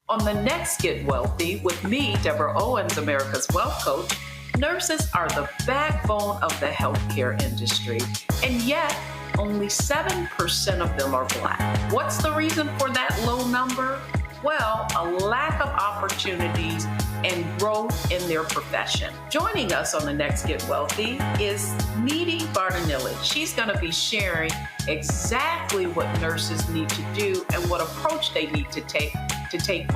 On the next Get Wealthy with me, Deborah Owens, America's Wealth Coach, Nurses are the backbone of the healthcare industry, and yet only 7% of them are Black. What's the reason for that low number? Well, a lack of opportunities and growth in their profession. Joining us on the next Get Wealthy is Needy Bartanilli. She's going to be sharing exactly what nurses need to do and what approach they need to take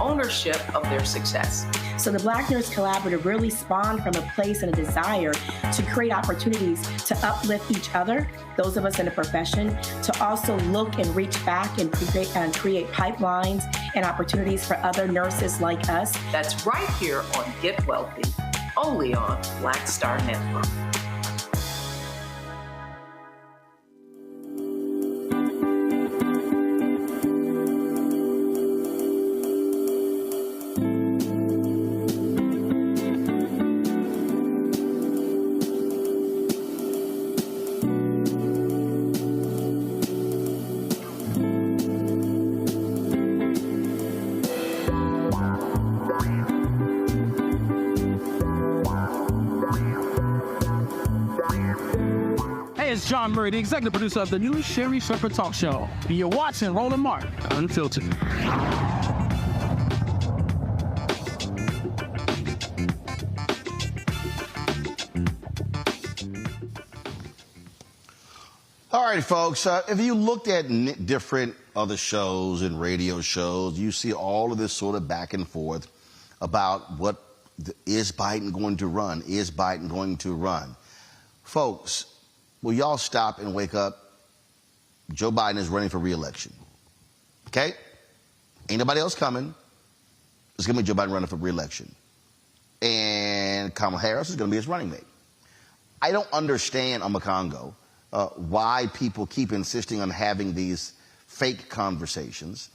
ownership of their success. So the Black Nurse Collaborative really spawned from a place and a desire to create opportunities to uplift each other, those of us in the profession, to also look and reach back and create pipelines and opportunities for other nurses like us. That's right here on Get Wealthy, only on Black Star Network. John Murray, the executive producer of the new Sherry Shepherd Talk Show. You're watching Roland Martin Unfiltered. All right, folks, if you looked at different other shows and radio shows, you see all of this sort of back and forth about is Biden going to run? Is Biden going to run? Folks, will y'all stop and wake up? Joe Biden is running for re-election. Okay? Ain't nobody else coming. It's going to be Joe Biden running for re-election. And Kamala Harris is going to be his running mate. I don't understand, Amakongo, why people keep insisting on having these fake conversations,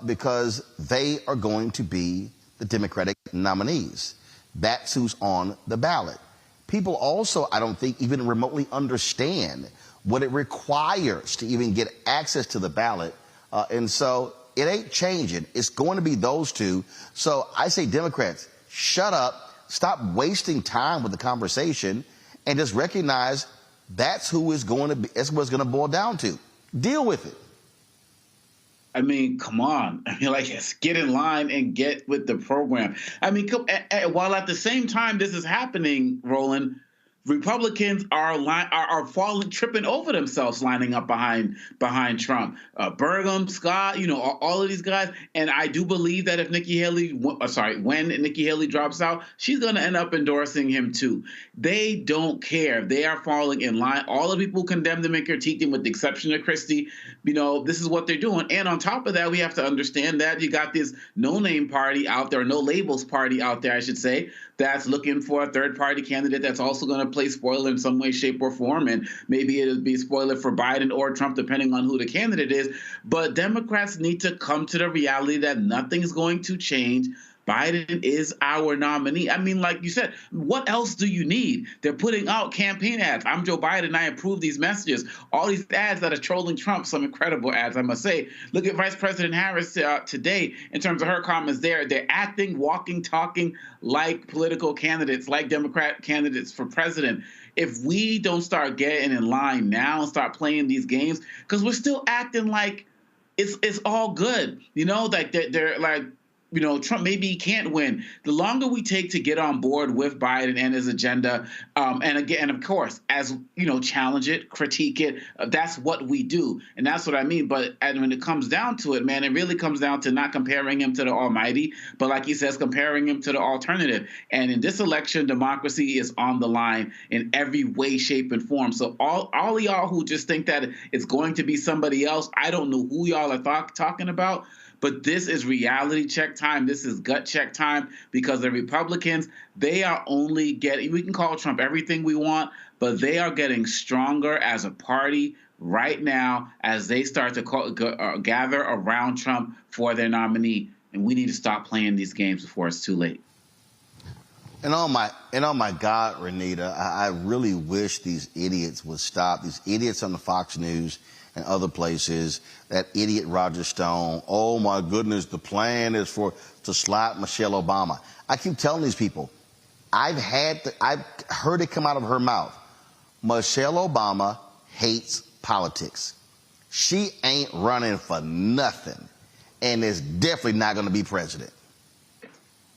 because they are going to be the Democratic nominees. That's who's on the ballot. People also, I don't think, even remotely understand what it requires to even get access to the ballot. And so it ain't changing. It's going to be those two. So I say, Democrats, shut up, stop wasting time with the conversation, and just recognize that's who is going to be, that's what it's going to boil down to. Deal with it. I mean, come on. I mean, like, get in line and get with the program. I mean, while at the same time this is happening, Roland, Republicans are falling, tripping over themselves, lining up behind Trump. Burgum, Scott, all of these guys. And I do believe that if when Nikki Haley drops out, she's going to end up endorsing him too. They don't care. They are falling in line. All the people who condemn them and critique them, with the exception of Christie, this is what they're doing. And on top of that, we have to understand that you got this no-name party out there, no labels party out there, I should say, that's looking for a third-party candidate that's also going to play spoiler in some way, shape, or form. And maybe it'll be spoiler for Biden or Trump, depending on who the candidate is. But Democrats need to come to the reality that nothing's going to change. Biden is our nominee. I mean, like you said, what else do you need? They're putting out campaign ads. I'm Joe Biden. I approve these messages. All these ads that are trolling Trump, some incredible ads, I must say. Look at Vice President Harris today in terms of her comments there. They're acting, walking, talking like political candidates, like Democrat candidates for president. If we don't start getting in line now and start playing these games, because we're still acting like it's all good, like they're like, Trump maybe he can't win. The longer we take to get on board with Biden and his agenda, and again, of course, as challenge it, critique it, that's what we do, and that's what I mean. But when it comes down to it, man, it really comes down to not comparing him to the almighty, but like he says, comparing him to the alternative. And in this election, democracy is on the line in every way, shape, and form. So all of y'all who just think that it's going to be somebody else, I don't know who y'all are talking about. But this is reality check time. This is gut check time, because the Republicans, they are only getting, we can call Trump everything we want, but they are getting stronger as a party right now as they start to gather around Trump for their nominee. And we need to stop playing these games before it's too late. And oh my God, Renita, I really wish these idiots would stop. These idiots on the Fox News and other places, that idiot Roger Stone, oh my goodness, the plan is to slap Michelle Obama. I keep telling these people, I've heard it come out of her mouth. Michelle Obama hates politics. She ain't running for nothing, and is definitely not going to be president.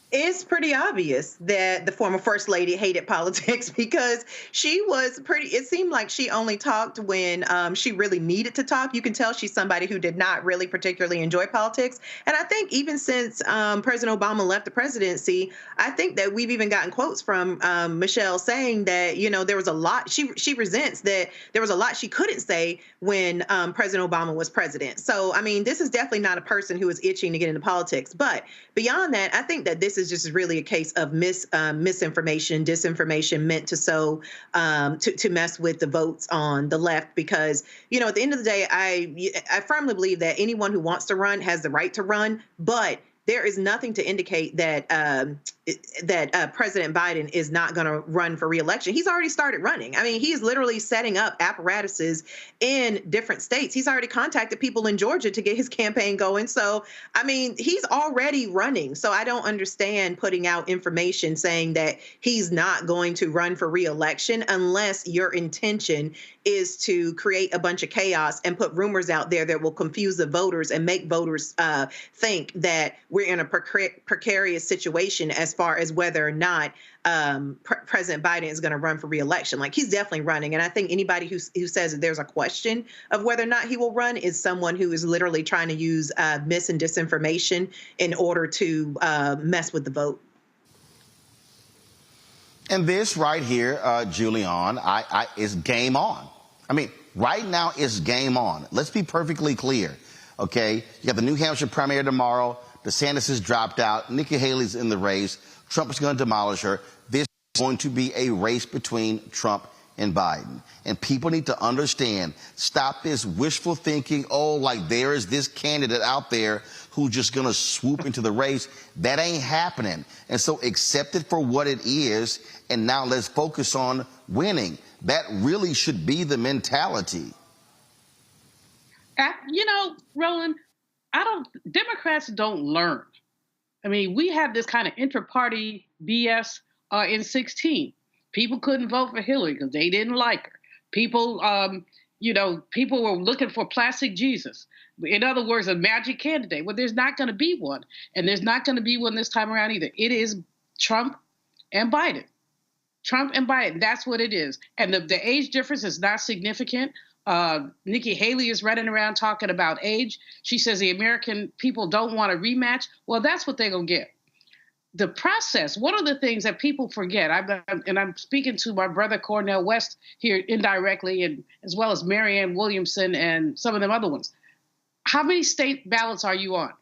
It's pretty obvious that the former first lady hated politics because she was it seemed like she only talked when she really needed to talk. You can tell she's somebody who did not really particularly enjoy politics. And I think even since President Obama left the presidency, I think that we've even gotten quotes from Michelle saying that, you know, there was a lot she resents that there was a lot she couldn't say when President Obama was president. So, I mean, this is definitely not a person who is itching to get into politics. But beyond that, I think that this is just really a case of misinformation, disinformation meant to sow, to mess with the votes on the left. Because, you know, at the end of the day, I firmly believe that anyone who wants to run has the right to run, but there is nothing to indicate that President Biden is not going to run for re-election. He's already started running. I mean, he's literally setting up apparatuses in different states. He's already contacted people in Georgia to get his campaign going. So, I mean, he's already running. So I don't understand putting out information saying that he's not going to run for re-election unless your intention is to create a bunch of chaos and put rumors out there that will confuse the voters and make voters think that we're in a precarious situation as far as whether or not President Biden is going to run for re-election. Like, he's definitely running. And I think anybody who says that there's a question of whether or not he will run is someone who is literally trying to use mis and disinformation in order to mess with the vote. And this right here, Julian, is game on. I mean, right now it's game on. Let's be perfectly clear, okay? You got the New Hampshire primary tomorrow. DeSantis has dropped out. Nikki Haley's in the race. Trump is going to demolish her. This is going to be a race between Trump and Biden. And people need to understand, stop this wishful thinking, oh, like there is this candidate out there who's just going to swoop into the race. That ain't happening. And so accept it for what it is, and now let's focus on winning. That really should be the mentality. You know, Roland, Democrats don't learn. I mean, we had this kind of inter-party BS in 2016. People couldn't vote for Hillary because they didn't like her. People, people were looking for plastic Jesus. In other words, a magic candidate. Well, there's not going to be one. And there's not going to be one this time around either. It is Trump and Biden. Trump and Biden, that's what it is. And the age difference is not significant. Nikki Haley is running around talking about age. She says the American people don't want a rematch. Well, that's what they're going to get. The process, one of the things that people forget, I'm speaking to my brother Cornel West here indirectly, and as well as Marianne Williamson and some of them other ones. How many state ballots are you on?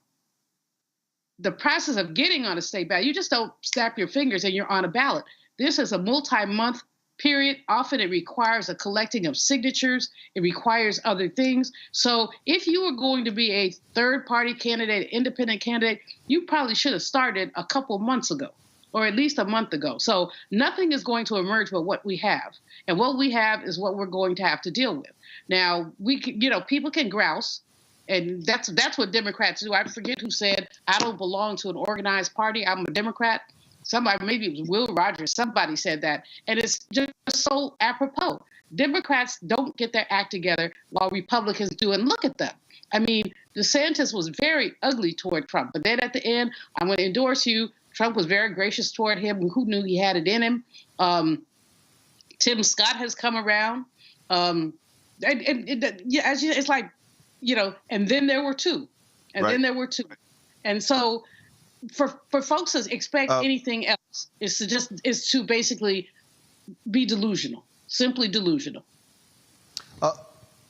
The process of getting on a state ballot, you just don't snap your fingers and you're on a ballot. This is a multi-month period. Often it requires a collecting of signatures. It requires other things. So if you were going to be a third-party candidate, independent candidate, you probably should have started a couple months ago, or at least a month ago. So nothing is going to emerge but what we have. And what we have is what we're going to have to deal with. Now, people can grouse. And that's what Democrats do. I forget who said, I don't belong to an organized party. I'm a Democrat. Somebody, maybe it was Will Rogers, somebody said that. And it's just so apropos. Democrats don't get their act together while Republicans do. And look at them. I mean, DeSantis was very ugly toward Trump. But then at the end, I'm going to endorse you. Trump was very gracious toward him. Who knew he had it in him? Tim Scott has come around. It's like, and then there were two. And then there were two. And so for folks to expect anything else is to basically be delusional, simply delusional. I'm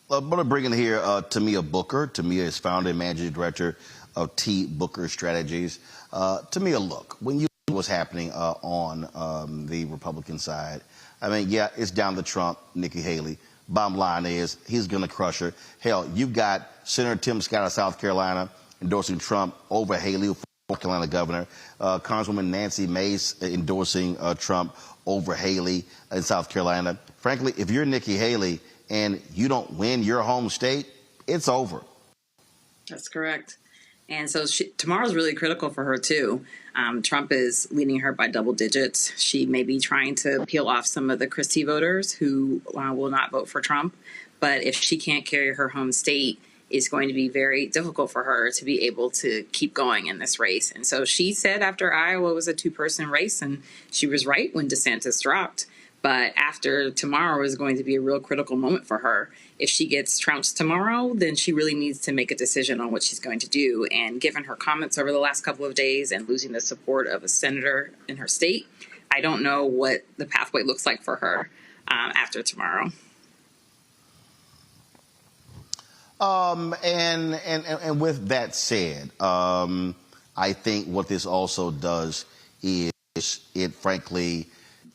going to bring in here Tamia Booker. Tamia is founder and managing director of T. Booker Strategies. Tamia, look, when you look at what's happening on the Republican side, I mean, yeah, it's down to Trump, Nikki Haley. Bottom line is he's going to crush her. Hell, you've got Senator Tim Scott of South Carolina endorsing Trump over Haley, North Carolina governor. Congresswoman Nancy Mace endorsing Trump over Haley in South Carolina. Frankly, if you're Nikki Haley and you don't win your home state, it's over. That's correct. And so tomorrow's really critical for her, too. Trump is leading her by double digits. She may be trying to peel off some of the Christie voters who will not vote for Trump. But if she can't carry her home state, it's going to be very difficult for her to be able to keep going in this race. And so she said after Iowa was a two-person race, and she was right when DeSantis dropped. But after tomorrow is going to be a real critical moment for her. If she gets trounced tomorrow, then she really needs to make a decision on what she's going to do. And given her comments over the last couple of days and losing the support of a senator in her state, I don't know what the pathway looks like for her after tomorrow. And with that said, I think what this also does is it frankly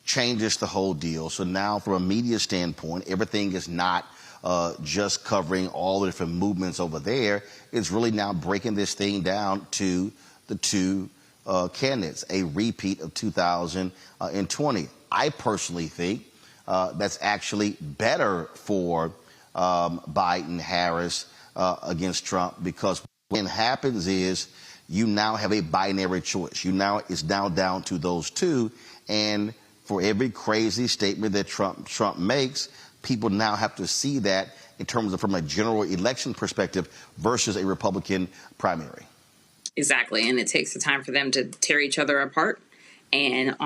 changes the whole deal. So now from a media standpoint, everything is not just covering all the different movements over there. It's really now breaking this thing down to the two candidates, a repeat of 2020. I personally think that's actually better for Biden, Harris against Trump, because what happens is you now have a binary choice. It's now down to those two, and for every crazy statement that Trump makes, people now have to see that in terms of from a general election perspective versus a Republican primary. Exactly, and it takes the time for them to tear each other apart. And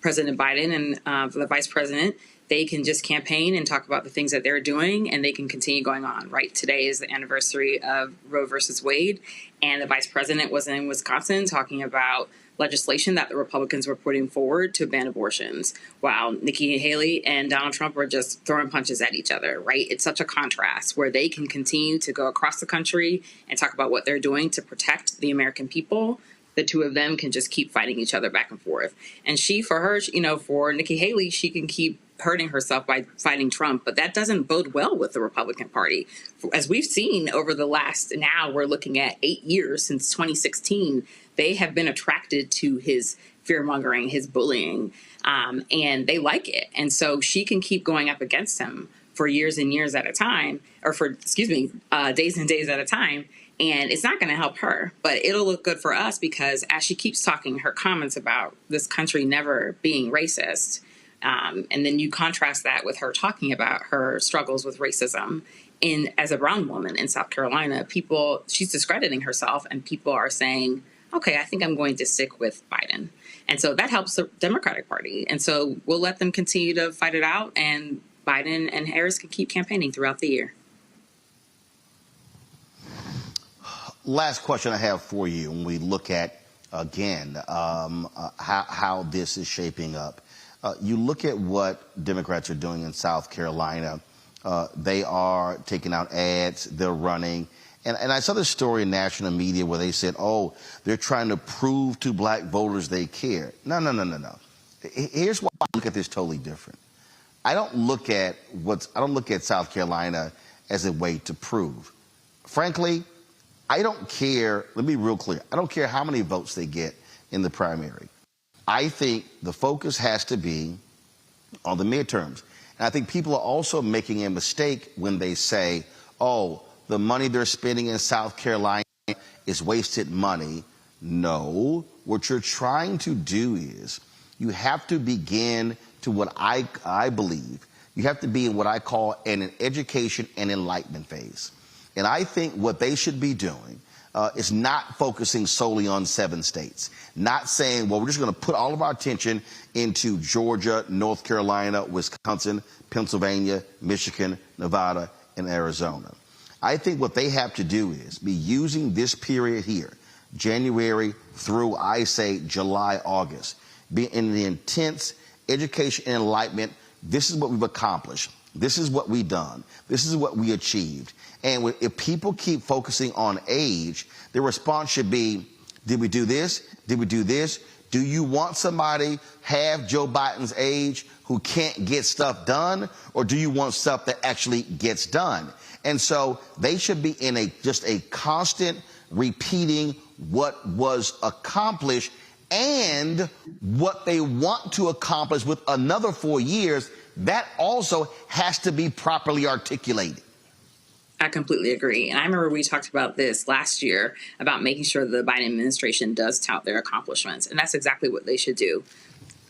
President Biden and the vice president, they can just campaign and talk about the things that they're doing, and they can continue going on. Right, today is the anniversary of Roe versus Wade, and the vice president was in Wisconsin talking about legislation that the Republicans were putting forward to ban abortions, while Nikki Haley and Donald Trump were just throwing punches at each other, right? It's such a contrast where they can continue to go across the country and talk about what they're doing to protect the American people. The two of them can just keep fighting each other back and forth. And for Nikki Haley, she can keep hurting herself by fighting Trump, but that doesn't bode well with the Republican Party. As we've seen over the last, now we're looking at 8 years since 2016, they have been attracted to his fear-mongering, his bullying, and they like it. And so she can keep going up against him for years and years at a time, days and days at a time. And it's not going to help her, but it'll look good for us because as she keeps talking her comments about this country never being racist, and then you contrast that with her talking about her struggles with racism as a brown woman in South Carolina, she's discrediting herself, and people are saying, okay, I think I'm going to stick with Biden. And so that helps the Democratic Party. And so we'll let them continue to fight it out, and Biden and Harris can keep campaigning throughout the year. Last question I have for you when we look at, again, how this is shaping up. You look at what Democrats are doing in South Carolina. They are taking out ads. They're running. And I saw this story in national media where they said, oh, they're trying to prove to black voters they care. No. Here's why I look at this totally different. I don't look at South Carolina as a way to prove. Frankly, I don't care. Let me be real clear. I don't care how many votes they get in the primary. I think the focus has to be on the midterms. And I think people are also making a mistake when they say, oh, the money they're spending in South Carolina is wasted money. No, what you're trying to do is you have to begin to what I believe, you have to be in what I call an education and enlightenment phase. And I think what they should be doing is not focusing solely on 7 states, not saying, well, we're just going to put all of our attention into Georgia, North Carolina, Wisconsin, Pennsylvania, Michigan, Nevada, and Arizona. I think what they have to do is be using this period here, January through, I say, July, August, be in the intense education and enlightenment. This is what we've accomplished. This is what we've done. This is what we achieved. And if people keep focusing on age, their response should be, did we do this? Did we do this? Do you want somebody half Joe Biden's age who can't get stuff done? Or do you want stuff that actually gets done? And so they should be in just a constant repeating what was accomplished and what they want to accomplish with another 4 years. That also has to be properly articulated. I completely agree. And I remember we talked about this last year about making sure the Biden administration does tout their accomplishments. And that's exactly what they should do.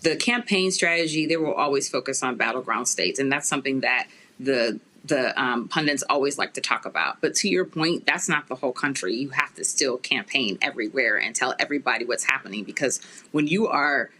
The campaign strategy, they will always focus on battleground states. And that's something that the pundits always like to talk about. But to your point, that's not the whole country. You have to still campaign everywhere and tell everybody what's happening, because when you are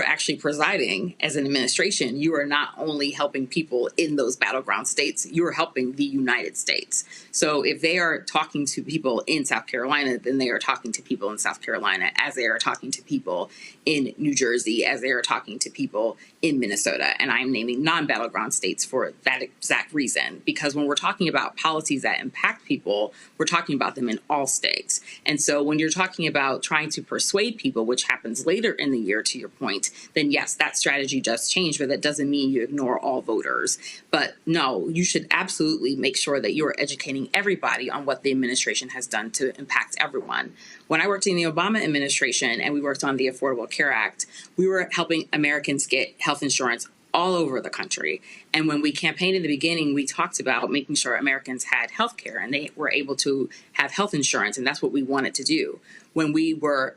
actually presiding as an administration, you are not only helping people in those battleground states, you are helping the United States. So if they are talking to people in South Carolina, then they are talking to people in South Carolina as they are talking to people in New Jersey, as they are talking to people in Minnesota. And I'm naming non-battleground states for that exact reason, because when we're talking about policies that impact people, we're talking about them in all states. And so when you're talking about trying to persuade people, which happens later in the year, to your point, then yes, that strategy does change, but that doesn't mean you ignore all voters. But no, you should absolutely make sure that you're educating everybody on what the administration has done to impact everyone. When I worked in the Obama administration and we worked on the Affordable Care Act, we were helping Americans get health insurance all over the country. And when we campaigned in the beginning, we talked about making sure Americans had health care and they were able to have health insurance. And that's what we wanted to do. When we were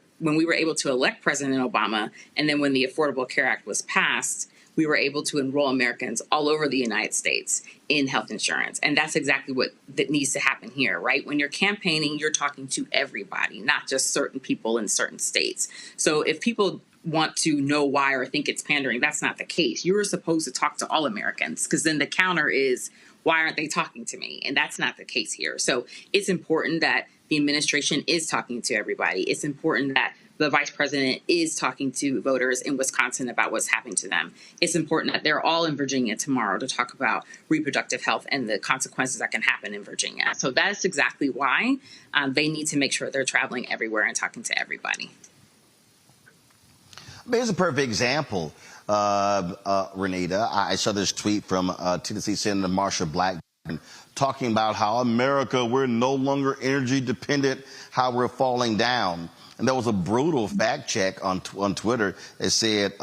able to elect President Obama, and then when the Affordable Care Act was passed, we were able to enroll Americans all over the United States in health insurance. And that's exactly what that needs to happen here, right? When you're campaigning, you're talking to everybody, not just certain people in certain states. So if people want to know why or think it's pandering, that's not the case. You're supposed to talk to all Americans, because then the counter is, why aren't they talking to me? And that's not the case here. So it's important that the administration is talking to everybody. It's important that the vice president is talking to voters in Wisconsin about what's happening to them. It's important that they're all in Virginia tomorrow to talk about reproductive health and the consequences that can happen in Virginia. So that's exactly why they need to make sure they're traveling everywhere and talking to everybody. Here's a perfect example, Renita. I saw this tweet from Tennessee Senator Marsha Blackburn talking about how America, we're no longer energy dependent, how we're falling down. And there was a brutal fact check on Twitter that said,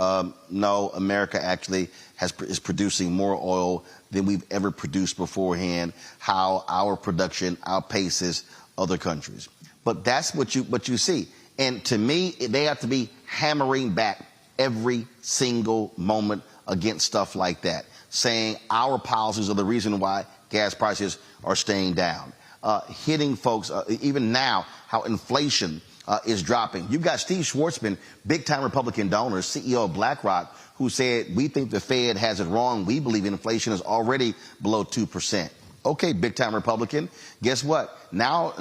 no, America actually is producing more oil than we've ever produced beforehand, how our production outpaces other countries. But that's what you see. And to me, they have to be hammering back every single moment against stuff like that, saying our policies are the reason why gas prices are staying down, hitting folks, even now, how inflation is dropping. You've got Steve Schwarzman, big-time Republican donor, CEO of BlackRock, who said, we think the Fed has it wrong. We believe inflation is already below 2%. Okay, big-time Republican. Guess what? Now,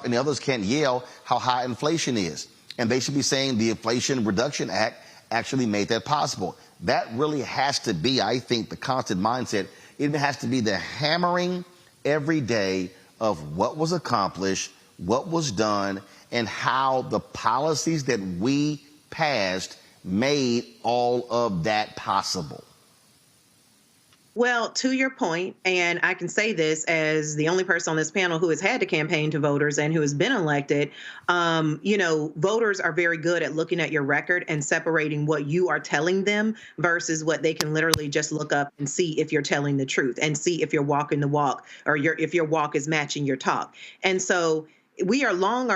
and the others can't yell how high inflation is. And they should be saying the Inflation Reduction Act actually made that possible. That really has to be, I think, the constant mindset. It has to be the hammering every day of what was accomplished, what was done, and how the policies that we passed made all of that possible. Well, to your point, and I can say this as the only person on this panel who has had to campaign to voters and who has been elected, voters are very good at looking at your record and separating what you are telling them versus what they can literally just look up and see if you're telling the truth and see if you're walking the walk or if your walk is matching your talk. And so we are long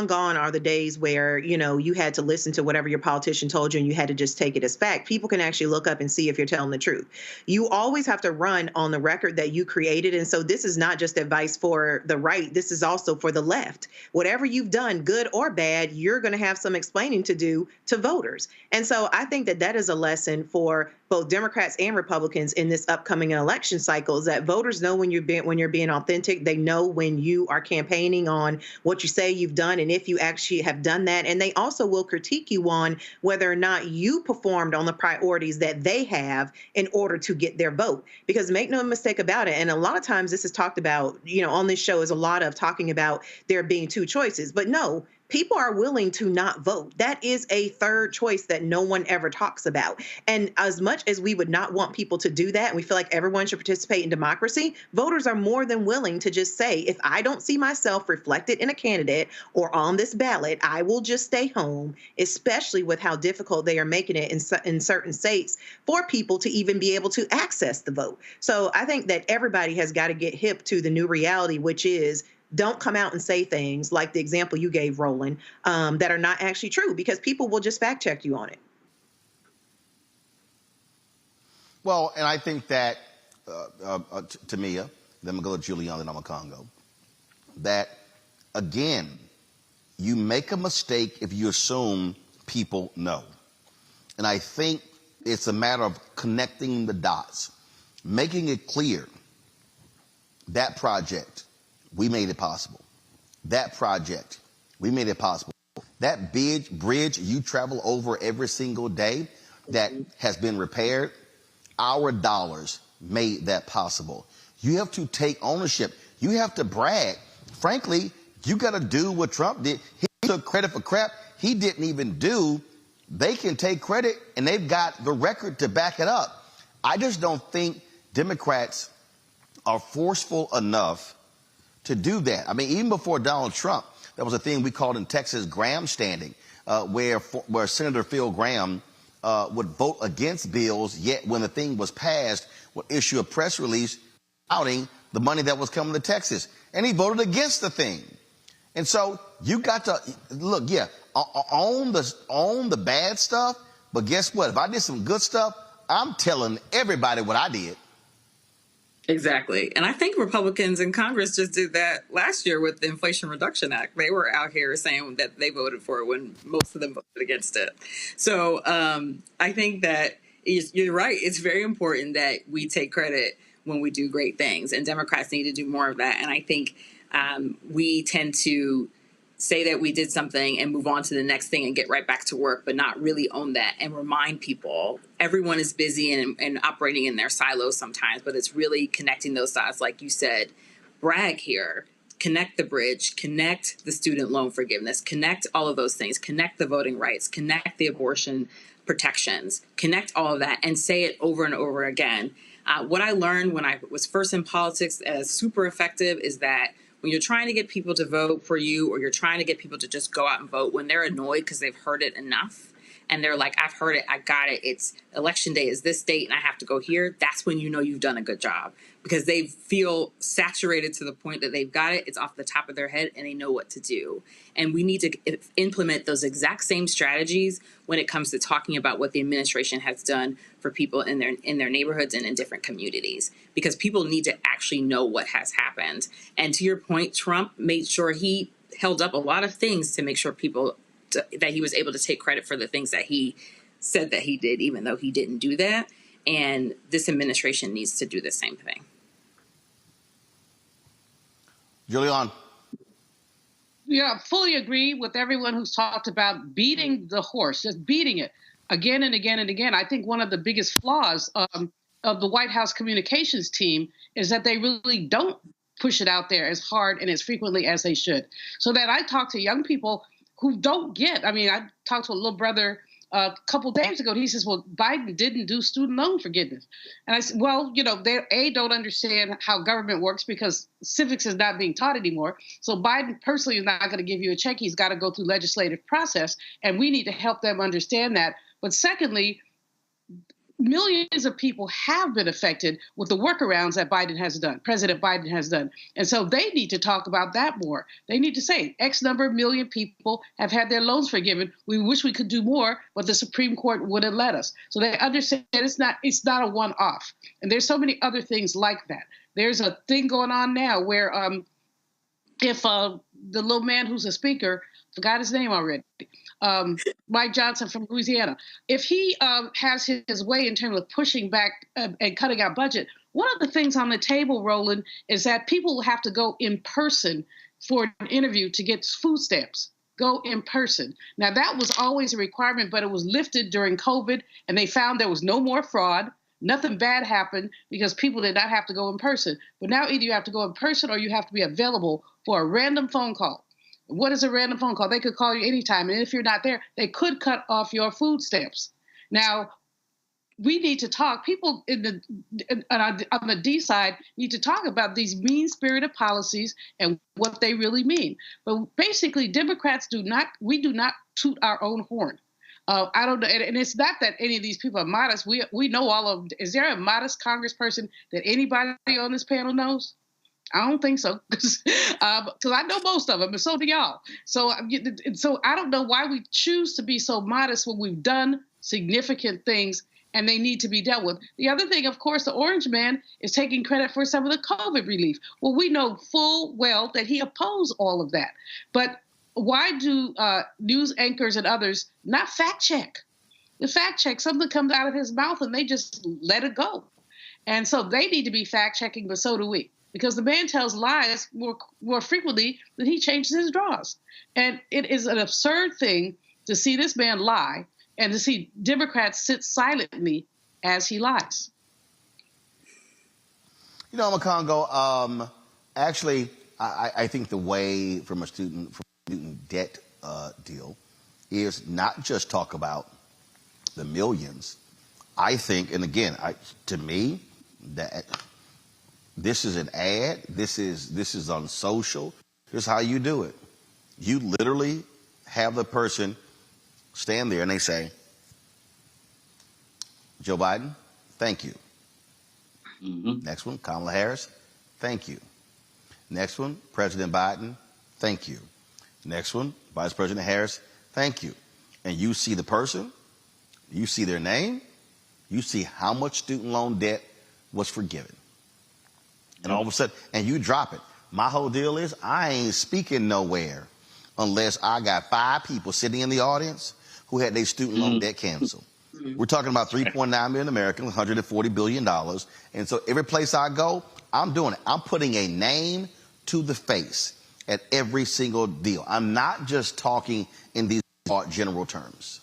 gone are the days where, you had to listen to whatever your politician told you and you had to just take it as fact. People can actually look up and see if you're telling the truth. You always have to run on the record that you created. And so this is not just advice for the right. This is also for the left. Whatever you've done, good or bad, you're going to have some explaining to do to voters. And so I think that is a lesson for both Democrats and Republicans in this upcoming election cycle, is that voters know when you're being authentic. They know when you are campaigning on what you say you've done and if you actually have done that. And they also will critique you on whether or not you performed on the priorities that they have in order to get their vote. Because make no mistake about it, and a lot of times this is talked about, on this show, is a lot of talking about there being two choices. But no, people are willing to not vote. That is a third choice that no one ever talks about. And as much as we would not want people to do that, and we feel like everyone should participate in democracy, voters are more than willing to just say, if I don't see myself reflected in a candidate or on this ballot, I will just stay home, especially with how difficult they are making it in certain states for people to even be able to access the vote. So I think that everybody has got to get hip to the new reality, which is don't come out and say things like the example you gave, Roland, that are not actually true, because people will just fact check you on it. Well, and I think that to Mia, then we'll go to Julian, then I'm a Congo, that again, you make a mistake if you assume people know. And I think it's a matter of connecting the dots, making it clear that project, we made it possible. That project, we made it possible. That bridge you travel over every single day that has been repaired, our dollars made that possible. You have to take ownership. You have to brag. Frankly, you got to do what Trump did. He took credit for crap he didn't even do. They can take credit, and they've got the record to back it up. I just don't think Democrats are forceful enough to do that. I mean, even before Donald Trump, there was a thing we called in Texas Graham standing, where Senator Phil Graham would vote against bills, yet when the thing was passed, would issue a press release outing the money that was coming to Texas. And he voted against the thing. And so you got to, look, yeah, own the bad stuff, but guess what? If I did some good stuff, I'm telling everybody what I did. Exactly. And I think Republicans in Congress just did that last year with the Inflation Reduction Act. They were out here saying that they voted for it when most of them voted against it. So I think that you're right. It's very important that we take credit when we do great things, and Democrats need to do more of that. And I think we tend to say that we did something and move on to the next thing and get right back to work, but not really own that and remind people. Everyone is busy and operating in their silos sometimes, but it's really connecting those dots. Like you said, brag here, connect the bridge, connect the student loan forgiveness, connect all of those things, connect the voting rights, connect the abortion protections, connect all of that, and say it over and over again. What I learned when I was first in politics as super effective is that when you're trying to get people to vote for you, or you're trying to get people to just go out and vote, when they're annoyed because they've heard it enough and they're like, I've heard it, I got it, it's election day is this date and I have to go here, that's when you know you've done a good job, because they feel saturated to the point that they've got it, it's off the top of their head, and they know what to do. And we need to implement those exact same strategies when it comes to talking about what the administration has done for people in their neighborhoods and in different communities, because people need to actually know what has happened. And to your point, Trump made sure he held up a lot of things to make sure that he was able to take credit for the things that he said that he did, even though he didn't do that. And this administration needs to do the same thing. Julian. Yeah, fully agree with everyone who's talked about beating the horse, just beating it again and again and again. I think one of the biggest flaws of the White House communications team is that they really don't push it out there as hard and as frequently as they should. So that I talk to young people who don't get, I mean, I talked to a little brother a couple days ago. He says, well, Biden didn't do student loan forgiveness. And I said, well, you know, they don't understand how government works because civics is not being taught anymore. So Biden personally is not going to give you a check. He's got to go through legislative process. And we need to help them understand that. But secondly, millions of people have been affected with the workarounds that President Biden has done. And so they need to talk about that more. They need to say X number of million people have had their loans forgiven. We wish we could do more, but the Supreme Court wouldn't let us. So they understand it's not a one-off. And there's so many other things like that. There's a thing going on now where if the little man who's a speaker, forgot his name already, Mike Johnson from Louisiana, if he has his way in terms of pushing back and cutting out budget, one of the things on the table, Roland, is that people will have to go in person for an interview to get food stamps. Go in person. Now, that was always a requirement, but it was lifted during COVID, and they found there was no more fraud. Nothing bad happened because people did not have to go in person. But now either you have to go in person or you have to be available for a random phone call. What is a random phone call? They could call you anytime. And if you're not there, they could cut off your food stamps. Now, we need to talk. People on the D side need to talk about these mean-spirited policies and what they really mean. But basically, Democrats do not toot our own horn. I don't know, and it's not that any of these people are modest. We know all of them. Is there a modest congressperson that anybody on this panel knows? I don't think so, because I know most of them, and so do y'all. So I don't know why we choose to be so modest when we've done significant things and they need to be dealt with. The other thing, of course, the orange man is taking credit for some of the COVID relief. Well, we know full well that he opposed all of that. But why do news anchors and others not fact check? The fact check, something comes out of his mouth and they just let it go. And so they need to be fact checking, but so do we. Because the man tells lies more frequently than he changes his draws. And it is an absurd thing to see this man lie and to see Democrats sit silently as he lies. You know, Makongo, actually, I think the way from a student debt deal is not just talk about the millions. I think, and again, to me, that this is an ad. This is on social. Here's how you do it. You literally have the person stand there and they say, Joe Biden, thank you. Mm-hmm. Next one, Kamala Harris, thank you. Next one, President Biden, thank you. Next one, Vice President Harris, thank you. And you see the person, you see their name, you see how much student loan debt was forgiven. And all of a sudden, and you drop it. My whole deal is I ain't speaking nowhere unless I got 5 people sitting in the audience who had their student loan debt canceled. We're talking about 3.9 million Americans, $140 billion. And so every place I go, I'm doing it. I'm putting a name to the face at every single deal. I'm not just talking in these general terms.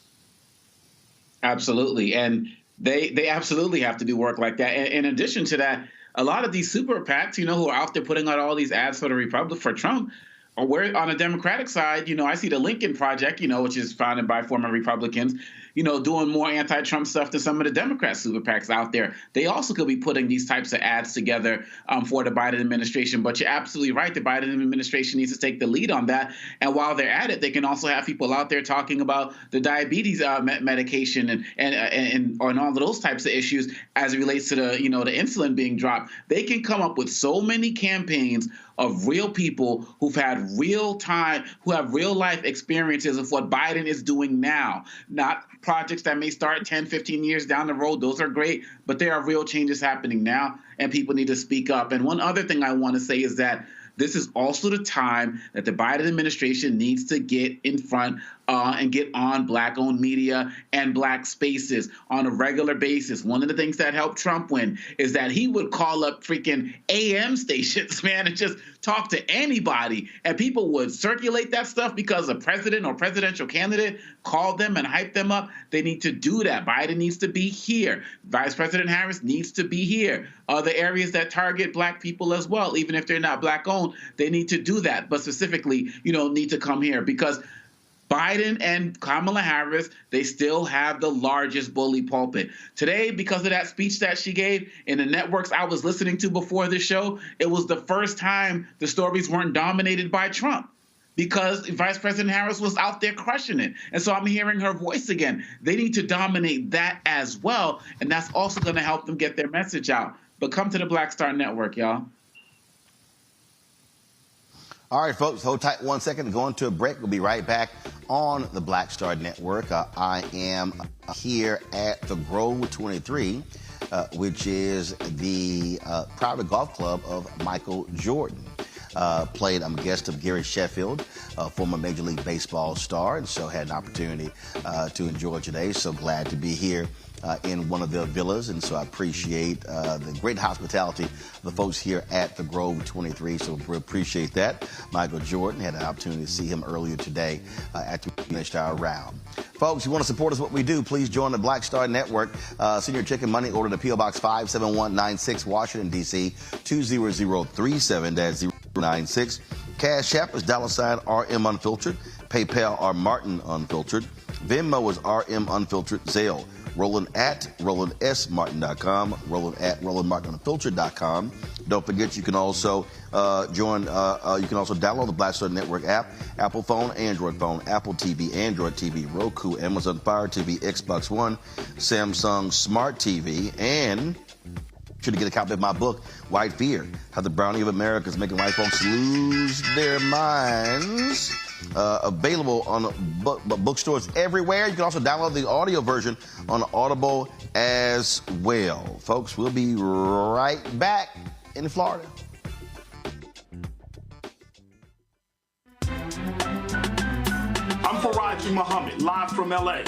Absolutely. And they absolutely have to do work like that. And in addition to that, a lot of these super PACs, who are out there putting out all these ads for Trump, or where on the Democratic side, I see the Lincoln Project, which is founded by former Republicans, doing more anti-Trump stuff than some of the Democrat super PACs out there. They also could be putting these types of ads together for the Biden administration. But you're absolutely right. The Biden administration needs to take the lead on that. And while they're at it, they can also have people out there talking about the diabetes medication and all of those types of issues as it relates to the, the insulin being dropped. They can come up with so many campaigns of real people who have real life experiences of what Biden is doing now, not projects that may start 10, 15 years down the road. Those are great, but there are real changes happening now, and people need to speak up. And one other thing I want to say is that this is also the time that the Biden administration needs to get in front and get on Black-owned media and Black spaces on a regular basis. One of the things that helped Trump win is that he would call up freaking AM stations, man, and just talk to anybody. And people would circulate that stuff because a president or presidential candidate called them and hyped them up. They need to do that. Biden needs to be here. Vice President Harris needs to be here. Other areas that target Black people as well, even if they're not Black-owned, they need to do that. But specifically, need to come here because Biden and Kamala Harris, they still have the largest bully pulpit. Today, because of that speech that she gave in the networks I was listening to before the show, it was the first time the stories weren't dominated by Trump because Vice President Harris was out there crushing it. And so I'm hearing her voice again. They need to dominate that as well, and that's also going to help them get their message out. But come to the Black Star Network, y'all. All right, folks, hold tight 1 second. Going to a break. We'll be right back on the Black Star Network. I am here at the Grove 23, which is the private golf club of Michael Jordan. I'm a guest of Gary Sheffield, former Major League Baseball star, and so had an opportunity to enjoy today. So glad to be here in one of their villas, and so I appreciate the great hospitality of the folks here at the Grove 23, so we appreciate that. Michael Jordan, had an opportunity to see him earlier today after we finished our round. Folks, you want to support us, what we do, please join the Black Star Network. Send your check and money order to P.O. Box 57196, Washington, D.C., 20037, that's 096. Cash App is $RM Unfiltered. PayPal are Martin Unfiltered. Venmo is RM Unfiltered. Zelle, Roland at RolandSMartin.com. Roland at RolandMartinUnfiltered.com. Don't forget, you can also you can also download the Black Star Network app, Apple phone, Android phone, Apple TV, Android TV, Roku, Amazon Fire TV, Xbox One, Samsung Smart TV, and should get a copy of my book, White Fear, How the Browning of America is Making White Folks Lose Their Minds. Available on bookstores everywhere. You can also download the audio version on Audible as well. Folks, we'll be right back in Florida. I'm Faraji Muhammad, live from LA.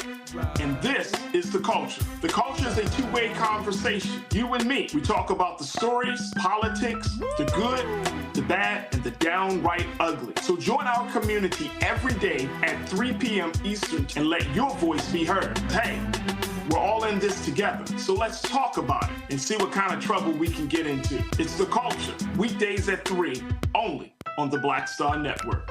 And this is The Culture. The Culture is a two-way conversation. You and me. We talk about the stories, politics, the good, the bad, and the downright ugly. So join our community every day at 3 p.m. Eastern and let your voice be heard. Hey, we're all in this together. So let's talk about it and see what kind of trouble we can get into. It's The Culture. Weekdays at 3, only on the Black Star Network.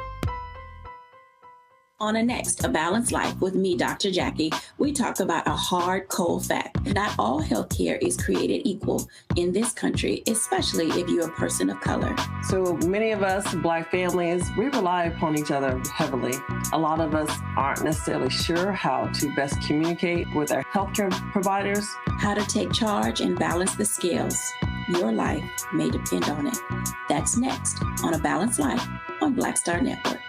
On a next, A Balanced Life with me, Dr. Jackie, we talk about a hard, cold fact. Not all healthcare is created equal in this country, especially if you're a person of color. So many of us, Black families, we rely upon each other heavily. A lot of us aren't necessarily sure how to best communicate with our healthcare providers. How to take charge and balance the scales. Your life may depend on it. That's next on A Balanced Life on Black Star Network.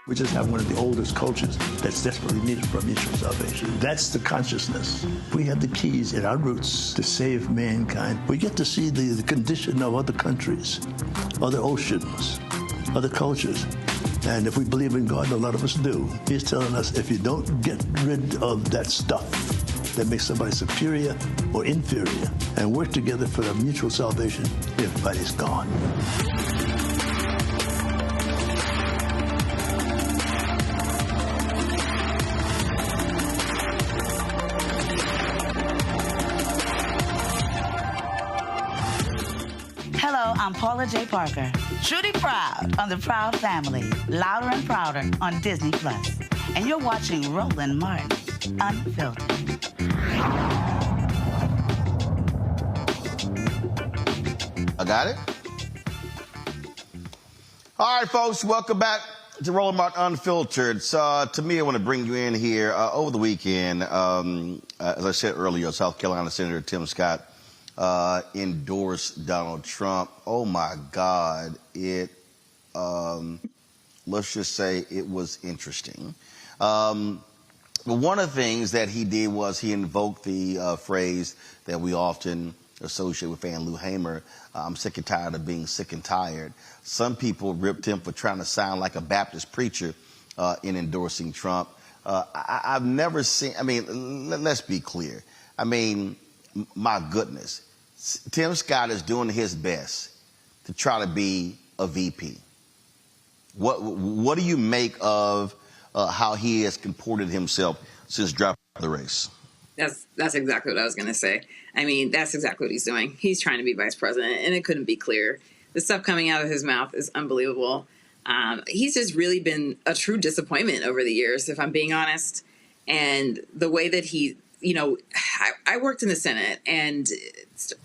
We just have one of the oldest cultures that's desperately needed for mutual salvation. That's the consciousness. We have the keys in our roots to save mankind. We get to see the condition of other countries, other oceans, other cultures. And if we believe in God, a lot of us do, He's telling us if you don't get rid of that stuff that makes somebody superior or inferior and work together for the mutual salvation, everybody's gone. Hello, I'm Paula J. Parker. Truly proud on the Proud Family, Louder and Prouder on Disney+. And you're watching Roland Martin, Unfiltered. I got it? All right, folks, welcome back to Roland Martin Unfiltered. So, to me, I want to bring you in here. Over the weekend, as I said earlier, South Carolina Senator Tim Scott endorsed Donald Trump. Oh my God, let's just say it was interesting. But one of the things that he did was he invoked the phrase that we often associate with Fan Lou Hamer, I'm sick and tired of being sick and tired. Some people ripped him for trying to sound like a Baptist preacher in endorsing Trump. I've never seen, let's be clear. My goodness. Tim Scott is doing his best to try to be a VP. What do you make of how he has comported himself since dropping the race? That's exactly what I was going to say. That's exactly what he's doing. He's trying to be vice president, and it couldn't be clearer. The stuff coming out of his mouth is unbelievable. He's just really been a true disappointment over the years, if I'm being honest. And the way that he, I worked in the Senate, and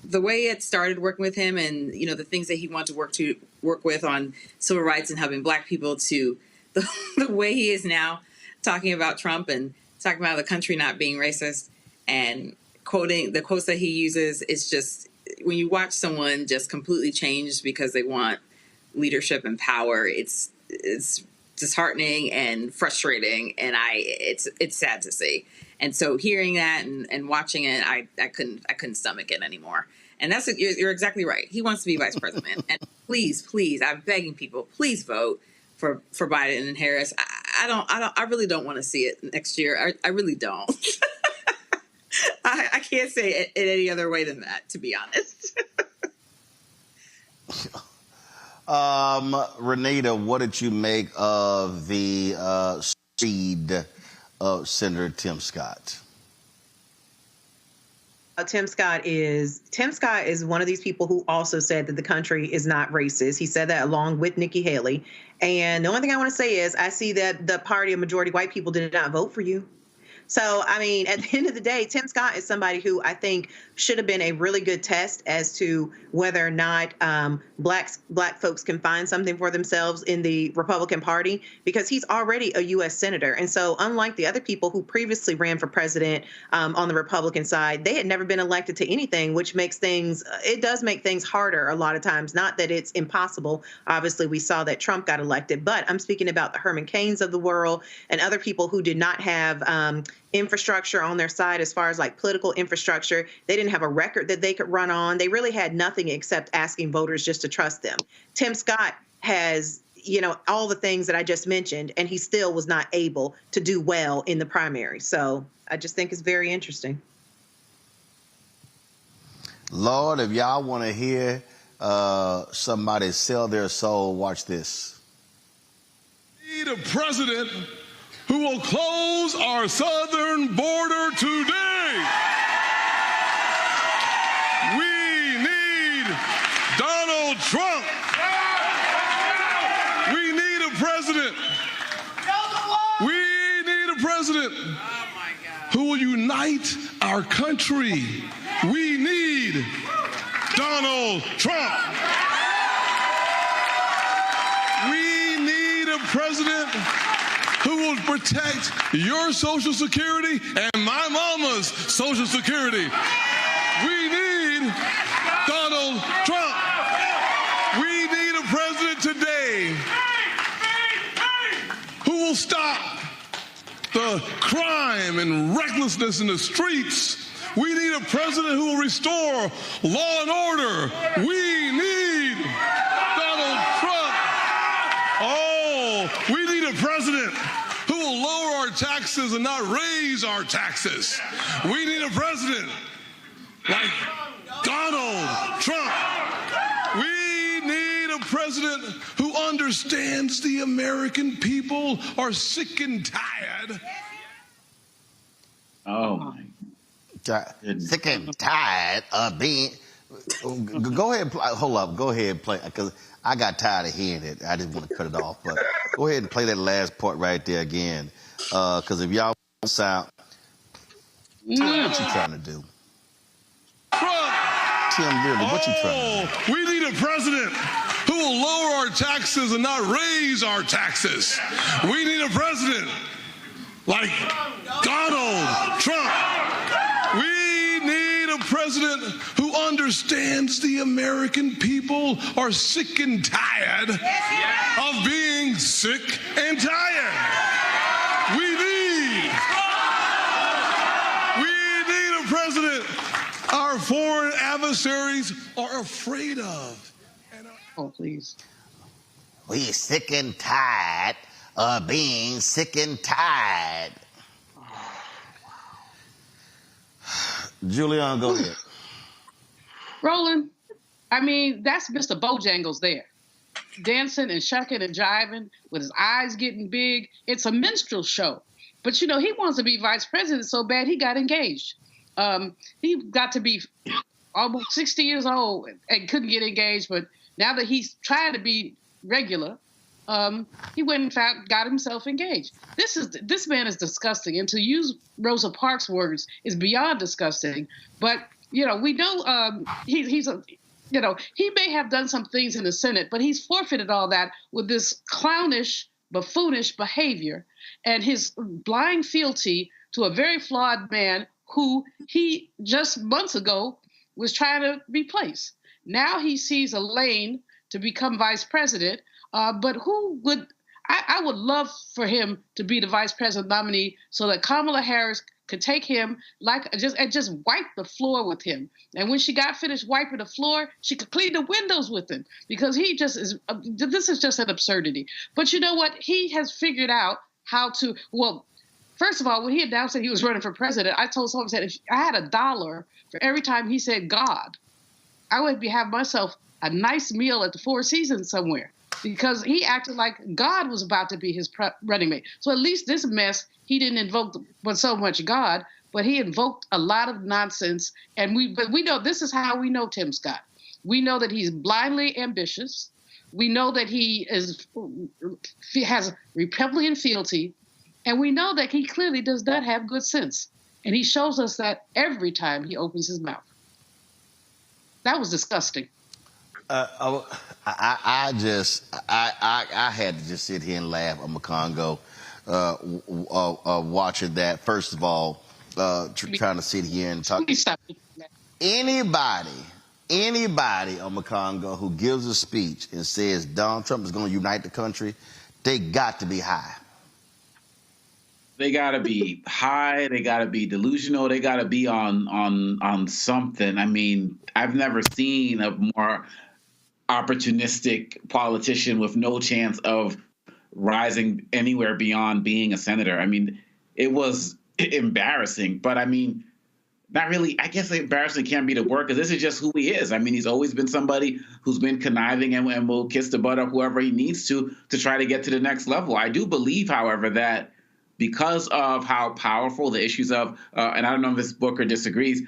the way it started working with him and, the things that he wanted to work with on civil rights and helping Black people to the way he is now talking about Trump and talking about the country not being racist and quoting the quotes that he uses. It's just, when you watch someone just completely change because they want leadership and power, it's disheartening and frustrating, and it's sad to see. And so hearing that and watching it, I couldn't stomach it anymore. And you're exactly right. He wants to be vice president. And please, I'm begging people, please vote for Biden and Harris. I really don't want to see it next year. I really don't. I can't say it any other way than that, to be honest. Renita, what did you make of the speed of Senator Tim Scott? Tim Scott is one of these people who also said that the country is not racist. He said that along with Nikki Haley. And the only thing I want to say is I see that the party of majority white people did not vote for you. So, I mean, at the end of the day, Tim Scott is somebody who I think should have been a really good test as to whether or not black folks can find something for themselves in the Republican Party, because he's already a U.S. senator. And so unlike the other people who previously ran for president on the Republican side, they had never been elected to anything, which makes things, it does make things harder a lot of times. Not that it's impossible. Obviously, we saw that Trump got elected, but I'm speaking about the Herman Cains of the world and other people who did not have infrastructure on their side as far as like political infrastructure. They didn't have a record that they could run on. They really had nothing except asking voters just to trust them. Tim Scott has, all the things that I just mentioned, and he still was not able to do well in the primary. So I just think it's very interesting. Lord, if y'all want to hear somebody sell their soul, watch this. We need a president who will close our southern border today. We need Donald Trump. We need a president. We need a president who will unite our country. We need Donald Trump. We need a president who will protect your Social Security and my mama's Social Security. We need Donald Trump. We need a president today who will stop the crime and recklessness in the streets. We need a president who will restore law and order. We need Donald Trump. Oh, we need a president who will lower our taxes and not raise our taxes. We need a president like Donald Trump. We need a president who understands the American people are sick and tired. Oh, my. Sick and tired of being. Go ahead. Hold up. Go ahead and play, because I got tired of hearing it. I didn't want to cut it off, but go ahead and play that last part right there again. Because if y'all sound, Tim, what you trying to do? Tim, really, what you trying to do? We need a president who will lower our taxes and not raise our taxes. We need a president like Donald Trump. We need a president who understands the American people are sick and tired of being sick and tired. We need a president our foreign adversaries are afraid of. Oh, please. We sick and tired of being sick and tired. Julian, go ahead. Roland, I mean, that's Mr. Bojangles there. Dancing and shucking and jiving with his eyes getting big. It's a minstrel show. But, he wants to be vice president so bad he got engaged. He got to be almost 60 years old and couldn't get engaged. But now that he's trying to be regular, he went and got himself engaged. This man is disgusting. And to use Rosa Parks' words is beyond disgusting. But, we know he may have done some things in the Senate, but he's forfeited all that with this clownish, buffoonish behavior and his blind fealty to a very flawed man who he just months ago was trying to replace. Now he sees a lane to become vice president, but I would love for him to be the vice president nominee so that Kamala Harris could take him and just wipe the floor with him. And when she got finished wiping the floor, she could clean the windows with him, because he just is, this is just an absurdity. But you know what? He has figured out how to, first of all, when he announced that he was running for president, I told someone, if I had $1 for every time he said God, I would have myself a nice meal at the Four Seasons somewhere. because he acted like God was about to be his running mate. So at least this mess, he didn't invoke so much God, but he invoked a lot of nonsense. And we know, this is how we know Tim Scott. We know that he's blindly ambitious. We know that he has Republican fealty. And we know that he clearly does not have good sense. And he shows us that every time he opens his mouth. That was disgusting. I had to just sit here and laugh on McCongo watching that. First of all, trying to sit here and talk. Anybody on McCongo who gives a speech and says Donald Trump is going to unite the country, they got to be high. They got to be high. They got to be delusional. They got to be on something. I mean, I've never seen a more opportunistic politician with no chance of rising anywhere beyond being a senator. I mean, it was embarrassing, but I mean, not really. I guess embarrassing can't be the word, because this is just who he is. I mean, he's always been somebody who's been conniving and will kiss the butt of whoever he needs to try to get to the next level. I do believe, however, that because of how powerful the issues of, and I don't know if this Booker disagrees,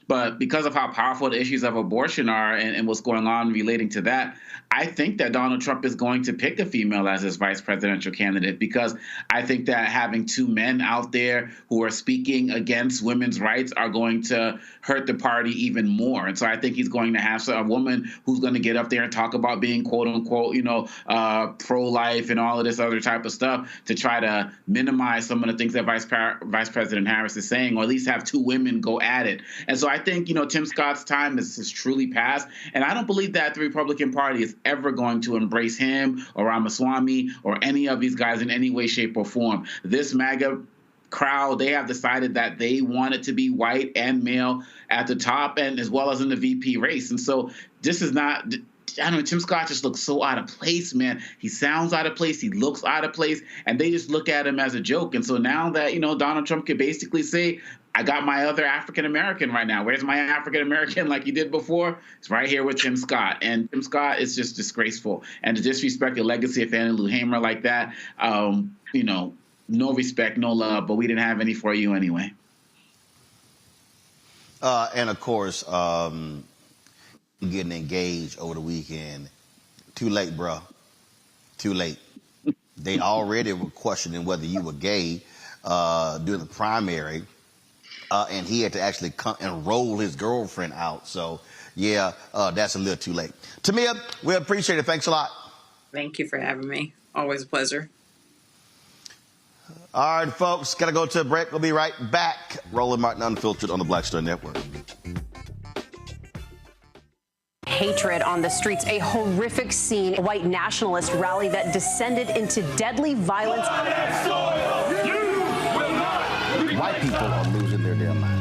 but because of how powerful the issues of abortion are and what's going on relating to that, I think that Donald Trump is going to pick a female as his vice presidential candidate, because I think that having two men out there who are speaking against women's rights are going to hurt the party even more. And so I think he's going to have a woman who's going to get up there and talk about being, quote unquote, pro-life and all of this other type of stuff to try to minimize some of the things that Vice President Harris is saying, or at least have two women go at it. And so I think, Tim Scott's time has truly passed. And I don't believe that the Republican Party is ever going to embrace him or Ramaswamy or any of these guys in any way, shape, or form. This MAGA crowd, they have decided that they want it to be white and male at the top, and as well as in the VP race. And so this is not, I don't know, Tim Scott just looks so out of place, man. He sounds out of place. He looks out of place. And they just look at him as a joke. And so now that, Donald Trump could basically say, I got my other African-American right now. Where's my African-American like he did before? It's right here with Tim Scott. And Tim Scott is just disgraceful. And to disrespect the legacy of Fannie Lou Hamer like that, no respect, no love, but we didn't have any for you anyway. And of course, getting engaged over the weekend. Too late, bro. Too late. They already were questioning whether you were gay during the primary. And he had to actually come and roll his girlfriend out. So, yeah, that's a little too late. Tamia, we appreciate it. Thanks a lot. Thank you for having me. Always a pleasure. All right, folks, got to go to a break. We'll be right back. Roland Martin Unfiltered on the Black Star Network. Hatred on the streets, a horrific scene, a white nationalist rally that descended into deadly violence. White people are losing their damn minds.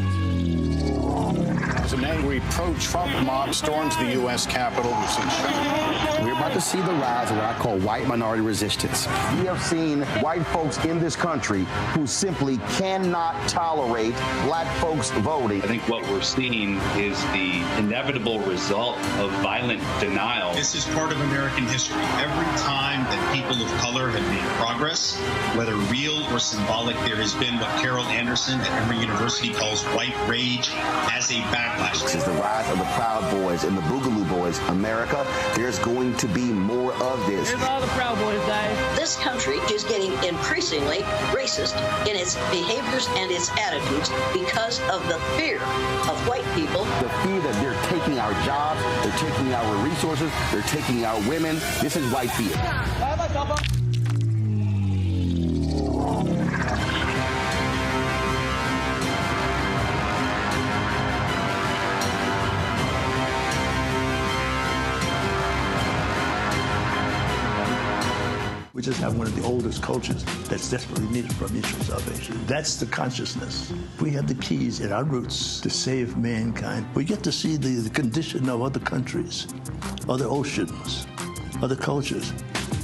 As an angry pro-Trump mob storms the U.S. Capitol, we're about to see the rise of what I call white minority resistance. We have seen white folks in this country who simply cannot tolerate black folks voting. I think what we're seeing is the inevitable result of violent denial. This is part of American history. Every time that people of color have made progress, whether real or symbolic, there has been what Carol Anderson at Emory University calls white rage as a backlash. This is the rise of the Proud Boys and the Boogaloo Boys. America, there's going to be more of this. Here's all the Proud Boys, guys. This country is getting increasingly racist in its behaviors and its attitudes because of the fear of white people. The fear that they're taking our jobs, they're taking our resources, they're taking our women. This is white fear. We just have one of the oldest cultures that's desperately needed for mutual salvation. That's the consciousness. We have the keys in our roots to save mankind. We get to see the condition of other countries, other oceans, other cultures.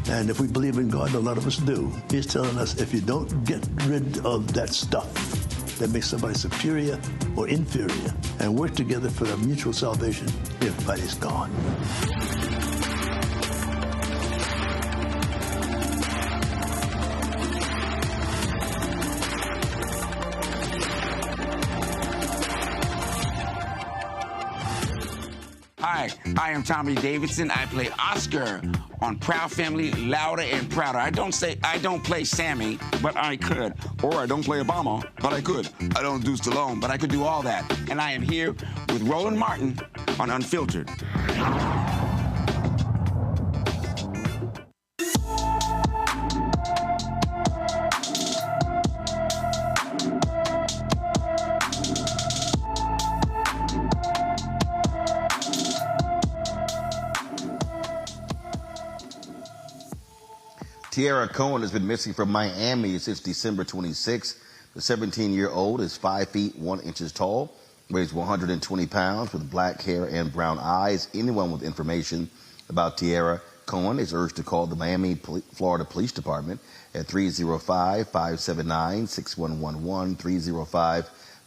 And if we believe in God, a lot of us do, He's telling us if you don't get rid of that stuff that makes somebody superior or inferior and work together for the mutual salvation, everybody's gone. Hi, I am Tommy Davidson. I play Oscar on Proud Family, Louder and Prouder. I don't play Sammy, but I could. Or I don't play Obama, but I could. I don't do Stallone, but I could do all that. And I am here with Roland Martin on Unfiltered. Tiara Cohen has been missing from Miami since December 26. The 17-year-old is 5 feet 1 inches tall, weighs 120 pounds, with black hair and brown eyes. Anyone with information about Tiara Cohen is urged to call the Miami, Florida Police Department at 305-579-6111,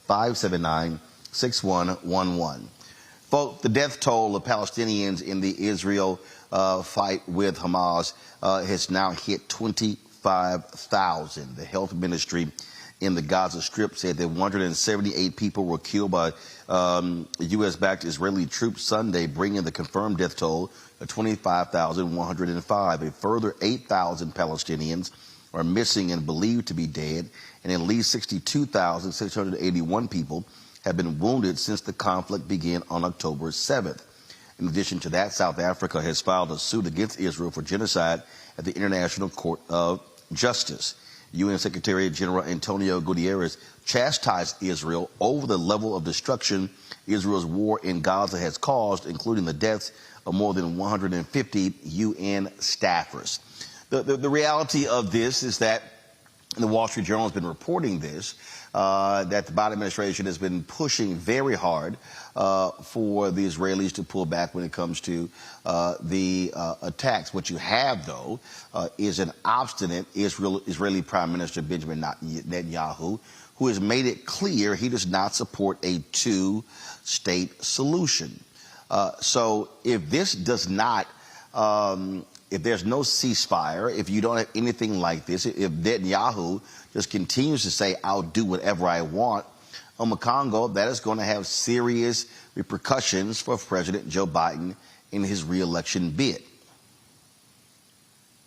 305-579-6111. Folks, the death toll of Palestinians in the Israel fight with Hamas has now hit 25,000. The health ministry in the Gaza Strip said that 178 people were killed by U.S.-backed Israeli troops Sunday, bringing the confirmed death toll to 25,105. A further 8,000 Palestinians are missing and believed to be dead, and at least 62,681 people have been wounded since the conflict began on October 7th. In addition to that, South Africa has filed a suit against Israel for genocide at the International Court of Justice. UN Secretary General Antonio Guterres chastised Israel over the level of destruction Israel's war in Gaza has caused, including the deaths of more than 150 UN staffers. The reality of this is that, and the Wall Street Journal has been reporting this, that the Biden administration has been pushing very hard for the Israelis to pull back when it comes to the attacks. What you have, though, is an obstinate Israeli Prime Minister Benjamin Netanyahu, who has made it clear he does not support a two-state solution. So if this does not if there's no ceasefire, if you don't have anything like this, if Netanyahu just continues to say, I'll do whatever I want on the Congo, that is going to have serious repercussions for President Joe Biden in his reelection bid.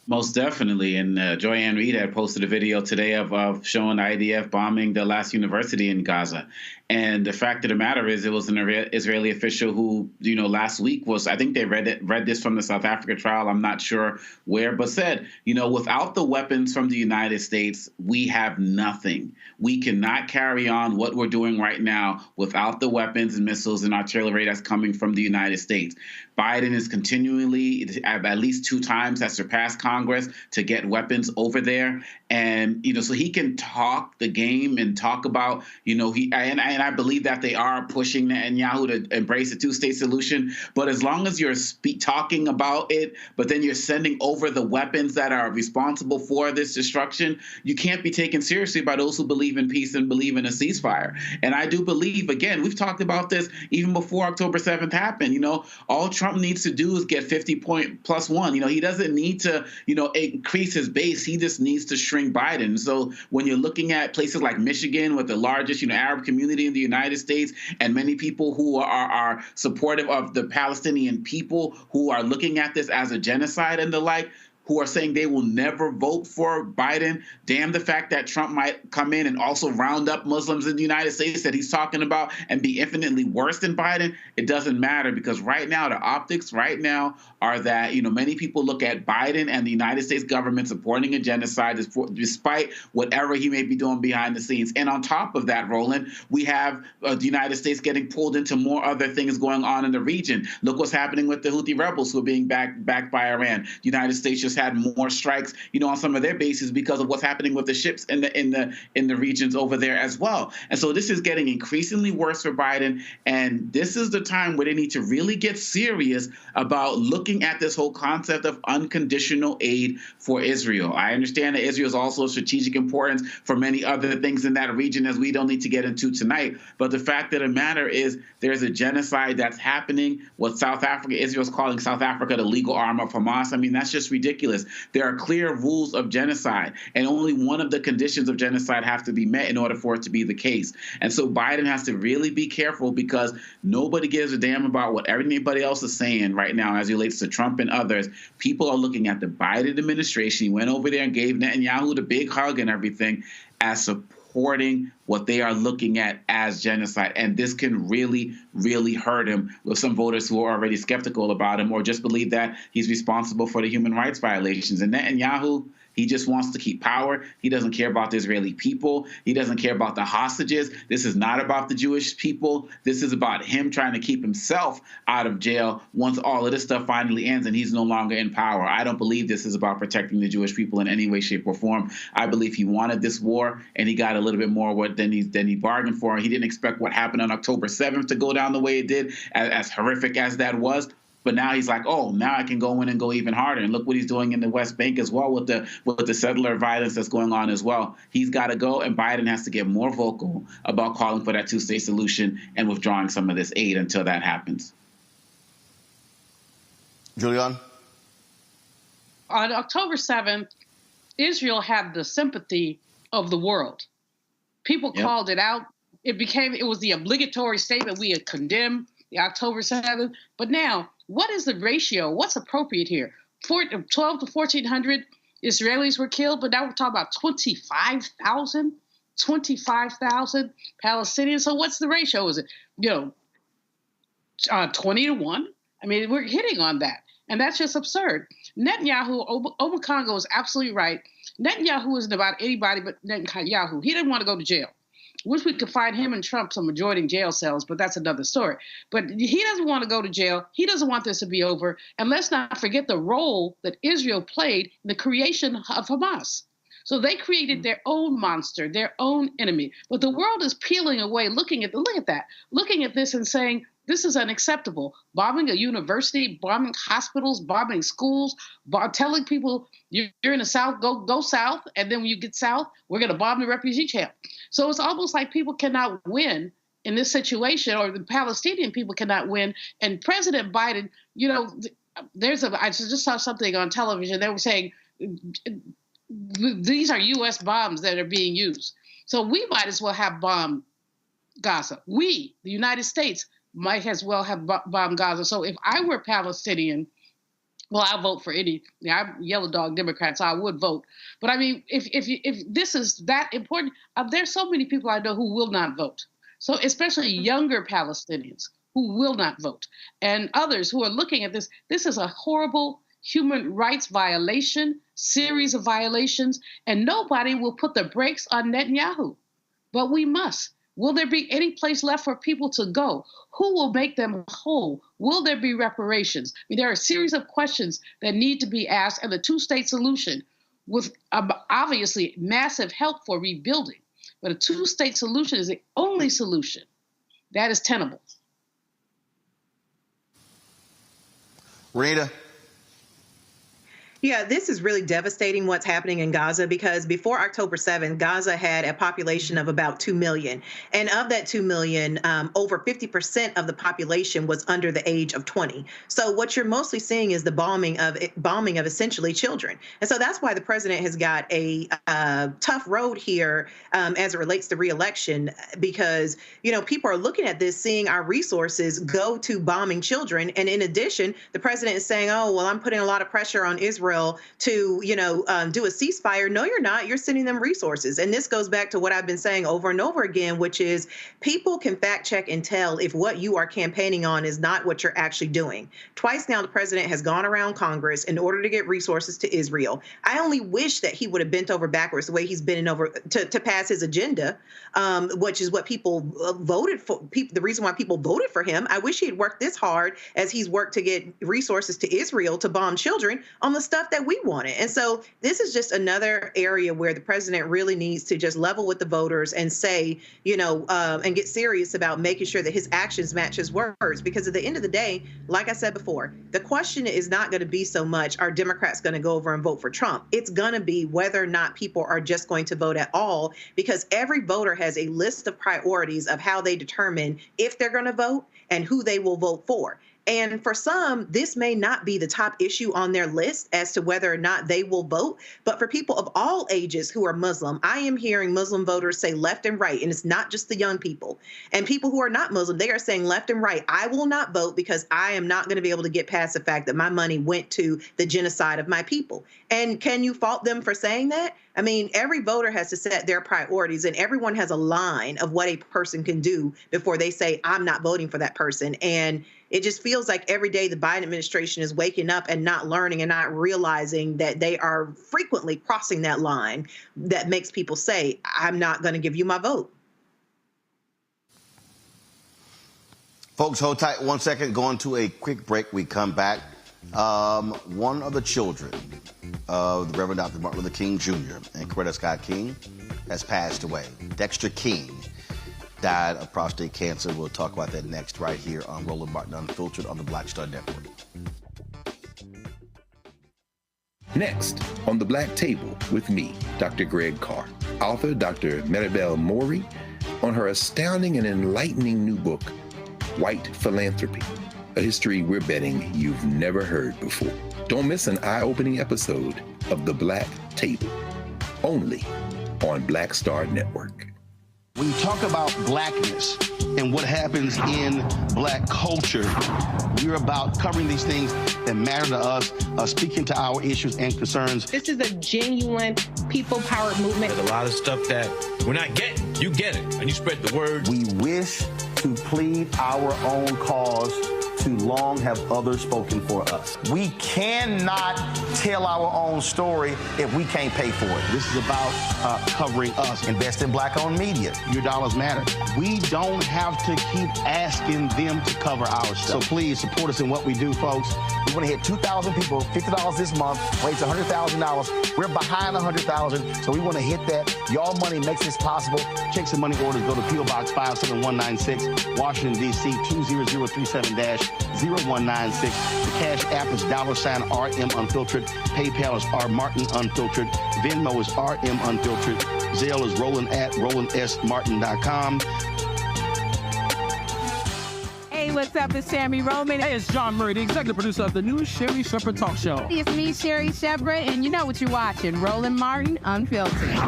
Most definitely. And Joyanne Reid had posted a video today of showing IDF bombing the last university in Gaza. And the fact of the matter is, it was an Israeli official who, last week was, I think they read this from the South Africa trial, I'm not sure where, but said, without the weapons from the United States, we have nothing. We cannot carry on what we're doing right now without the weapons and missiles and artillery that's coming from the United States. Biden is continually, at least 2 times, has surpassed Congress to get weapons over there. And, so he can talk the game and talk about, and I believe that they are pushing Netanyahu to embrace a two-state solution. But as long as you're talking about it, but then you're sending over the weapons that are responsible for this destruction, you can't be taken seriously by those who believe in peace and believe in a ceasefire. And I do believe, again, we've talked about this even before October 7th happened. All Trump needs to do is get 50 point plus one. He doesn't need to, increase his base. He just needs to shrink Biden. So when you're looking at places like Michigan with the largest, Arab community in the United States, and many people who are supportive of the Palestinian people, who are looking at this as a genocide and the like, who are saying they will never vote for Biden. Damn the fact that Trump might come in and also round up Muslims in the United States that he's talking about and be infinitely worse than Biden. It doesn't matter, because right now, the optics right now are that, many people look at Biden and the United States government supporting a genocide despite whatever he may be doing behind the scenes. And on top of that, Roland, we have the United States getting pulled into more other things going on in the region. Look what's happening with the Houthi rebels who are being backed by Iran. The United States just had more strikes, on some of their bases because of what's happening with the ships in the regions over there as well. And so this is getting increasingly worse for Biden. And this is the time where they need to really get serious about looking at this whole concept of unconditional aid for Israel. I understand that Israel is also of strategic importance for many other things in that region, as we don't need to get into tonight. But the fact of the matter is, there's a genocide that's happening. What Israel is calling South Africa the legal arm of Hamas. I mean, that's just ridiculous. ridiculous. There are clear rules of genocide, and only one of the conditions of genocide have to be met in order for it to be the case. And so Biden has to really be careful, because nobody gives a damn about what everybody else is saying right now as it relates to Trump and others. People are looking at the Biden administration. He went over there and gave Netanyahu the big hug and everything as supporting what they are looking at as genocide. And this can really, really hurt him with some voters who are already skeptical about him or just believe that he's responsible for the human rights violations. And Netanyahu, he just wants to keep power. He doesn't care about the Israeli people. He doesn't care about the hostages. This is not about the Jewish people. This is about him trying to keep himself out of jail once all of this stuff finally ends and he's no longer in power. I don't believe this is about protecting the Jewish people in any way, shape, or form. I believe he wanted this war, and he got a little bit more than he bargained for. He didn't expect what happened on October 7th to go down the way it did, as horrific as that was. But now he's like, oh, now I can go in and go even harder. And look what he's doing in the West Bank as well with the settler violence that's going on as well. He's got to go, and Biden has to get more vocal about calling for that two-state solution and withdrawing some of this aid until that happens. Julian? On October 7th, Israel had the sympathy of the world. People called it out. It was the obligatory statement. We had condemned the October 7th. But now, what is the ratio? What's appropriate here? 12 to 1,400 Israelis were killed, but now we're talking about 25,000 Palestinians. So what's the ratio? Is it, 20 to 1? I mean, we're hitting on that. And that's just absurd. Netanyahu, Obakongo is absolutely right. Netanyahu isn't about anybody but Netanyahu. He didn't want to go to jail. Wish we could find him and Trump some majority jail cells, but that's another story. But he doesn't want to go to jail. He doesn't want this to be over. And let's not forget the role that Israel played in the creation of Hamas. So they created their own monster, their own enemy. But the world is peeling away, looking at this and saying, this is unacceptable. Bombing a university, bombing hospitals, bombing schools, telling people you're in the South, go south, and then when you get south, we're going to bomb the refugee camp. So it's almost like people cannot win in this situation, or the Palestinian people cannot win. And President Biden, I just saw something on television. They were saying these are U.S. bombs that are being used. So we might as well have bombed Gaza. We, the United States, might as well have bombed Gaza. So if I were Palestinian, well, I'll vote for any. I'm yellow dog Democrat, so I would vote. But I mean, if this is that important, there's so many people I know who will not vote. So especially younger Palestinians who will not vote, and others who are looking at this. This is a horrible human rights violation, series of violations, and nobody will put the brakes on Netanyahu. But we must. Will there be any place left for people to go? Who will make them whole? Will there be reparations? I mean, there are a series of questions that need to be asked, and the two-state solution with obviously massive help for rebuilding. But a two-state solution is the only solution that is tenable. Rita? Yeah, this is really devastating what's happening in Gaza, because before October 7th, Gaza had a population of about 2 million. And of that 2 million, over 50% of the population was under the age of 20. So what you're mostly seeing is the bombing of essentially children. And so that's why the president has got a tough road here as it relates to re-election, because, people are looking at this, seeing our resources go to bombing children. And in addition, the president is saying, oh, well, I'm putting a lot of pressure on Israel to, do a ceasefire. No, you're not. You're sending them resources. And this goes back to what I've been saying over and over again, which is people can fact check and tell if what you are campaigning on is not what you're actually doing. Twice now, the president has gone around Congress in order to get resources to Israel. I only wish that he would have bent over backwards the way he's bending over to pass his agenda, which is what people voted for. The reason why people voted for him. I wish he had worked this hard as he's worked to get resources to Israel to bomb children on the stuff that we wanted. And so this is just another area where the president really needs to just level with the voters and say, and get serious about making sure that his actions match his words. Because at the end of the day, like I said before, the question is not going to be so much, are Democrats going to go over and vote for Trump? It's going to be whether or not people are just going to vote at all, because every voter has a list of priorities of how they determine if they're going to vote and who they will vote for. And for some, this may not be the top issue on their list as to whether or not they will vote. But for people of all ages who are Muslim, I am hearing Muslim voters say left and right, and it's not just the young people. And people who are not Muslim, they are saying left and right, I will not vote because I am not going to be able to get past the fact that my money went to the genocide of my people. And can you fault them for saying that? I mean, every voter has to set their priorities, and everyone has a line of what a person can do before they say, I'm not voting for that person. And it just feels like every day the Biden administration is waking up and not learning and not realizing that they are frequently crossing that line that makes people say, I'm not going to give you my vote. Folks, hold tight 1 second. Going to a quick break. We come back. One of the children of the Reverend Dr. Martin Luther King Jr. and Coretta Scott King has passed away. Dexter King died of prostate cancer. We'll talk about that next right here on Roland Martin Unfiltered on the Black Star Network. Next on The Black Table with me, Dr. Greg Carr, author Dr. Maribel Mori, on her astounding and enlightening new book, White Philanthropy, a history we're betting you've never heard before. Don't miss an eye-opening episode of The Black Table, only on Black Star Network. When you talk about blackness and what happens in black culture, we're about covering these things that matter to us, speaking to our issues and concerns. This is a genuine people-powered movement. There's a lot of stuff that we're not getting. You get it, and you spread the word. We wish to plead our own cause. Too long have others spoken for us. We cannot tell our own story if we can't pay for it. This is about covering us. Invest in black-owned media. Your dollars matter. We don't have to keep asking them to cover our stuff. So please support us in what we do, folks. We want to hit 2,000 people, $50 this month, raise $100,000. We're behind $100,000, so we want to hit that. Y'all money makes this possible. Checks and money orders go to P.O. Box 57196, Washington, D.C. 20037-0196. The Cash App is $RM Unfiltered. PayPal is R Martin Unfiltered. Venmo is RM Unfiltered. Zelle is Roland at RolandSMartin.com. Hey, what's up? It's Sammy Roman. Hey, it's John Murray, the executive producer of the new Sherry Shepherd Talk Show. It's me, Sherry Shepherd, and you know what you're watching, Roland Martin Unfiltered.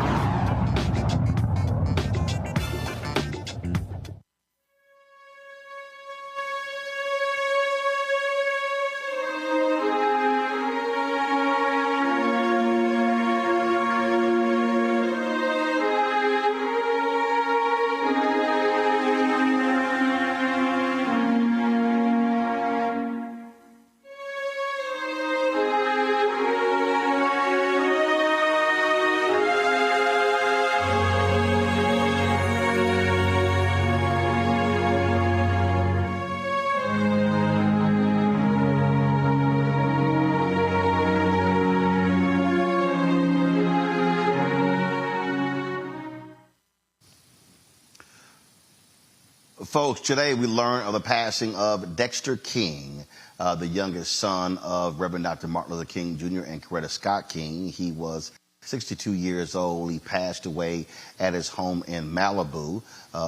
Folks, today we learn of the passing of Dexter King, the youngest son of Reverend Dr. Martin Luther King Jr. and Coretta Scott King. He was 62 years old. He passed away at his home in Malibu,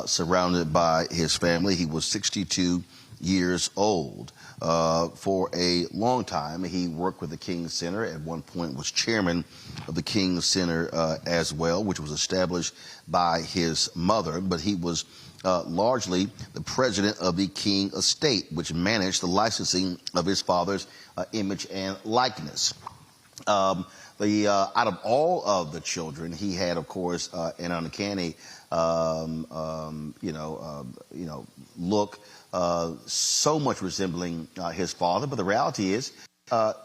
surrounded by his family. He was 62 years old. For a long time, he worked with the King Center. At one point was chairman of the King Center as well, which was established by his mother. But he was largely the president of the King Estate, which managed the licensing of his father's image and likeness. Out of all of the children, he had, of course, an uncanny, look, so much resembling his father. But the reality is,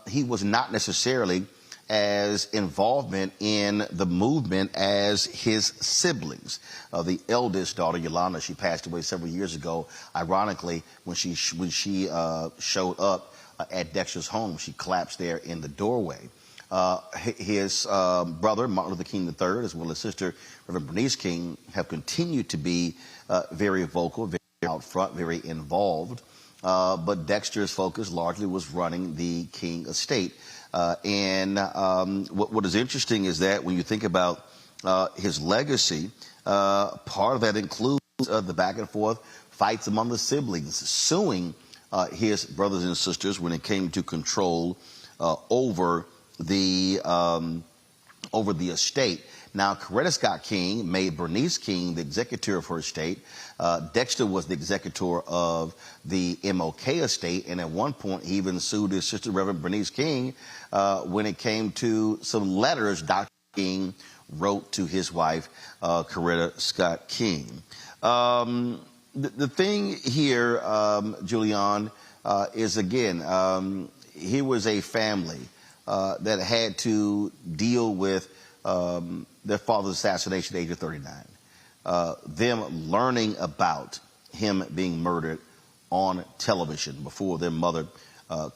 he was not necessarily as involvement in the movement as his siblings. The eldest daughter, Yolanda, she passed away several years ago. Ironically, when she showed up at Dexter's home, she collapsed there in the doorway. His brother, Martin Luther King III, as well as sister, Reverend Bernice King, have continued to be very vocal, very out front, very involved. But Dexter's focus largely was running the King Estate. What is interesting is that when you think about his legacy, part of that includes the back and forth fights among the siblings, suing his brothers and sisters when it came to control over the estate. Now, Coretta Scott King made Bernice King the executor of her estate. Dexter was the executor of the MLK estate, and at one point he even sued his sister, Reverend Bernice King, when it came to some letters Dr. King wrote to his wife, Coretta Scott King. The thing here, Julian, is again, here was a family that had to deal with their father's assassination at the age of 39. Them learning about him being murdered on television before their mother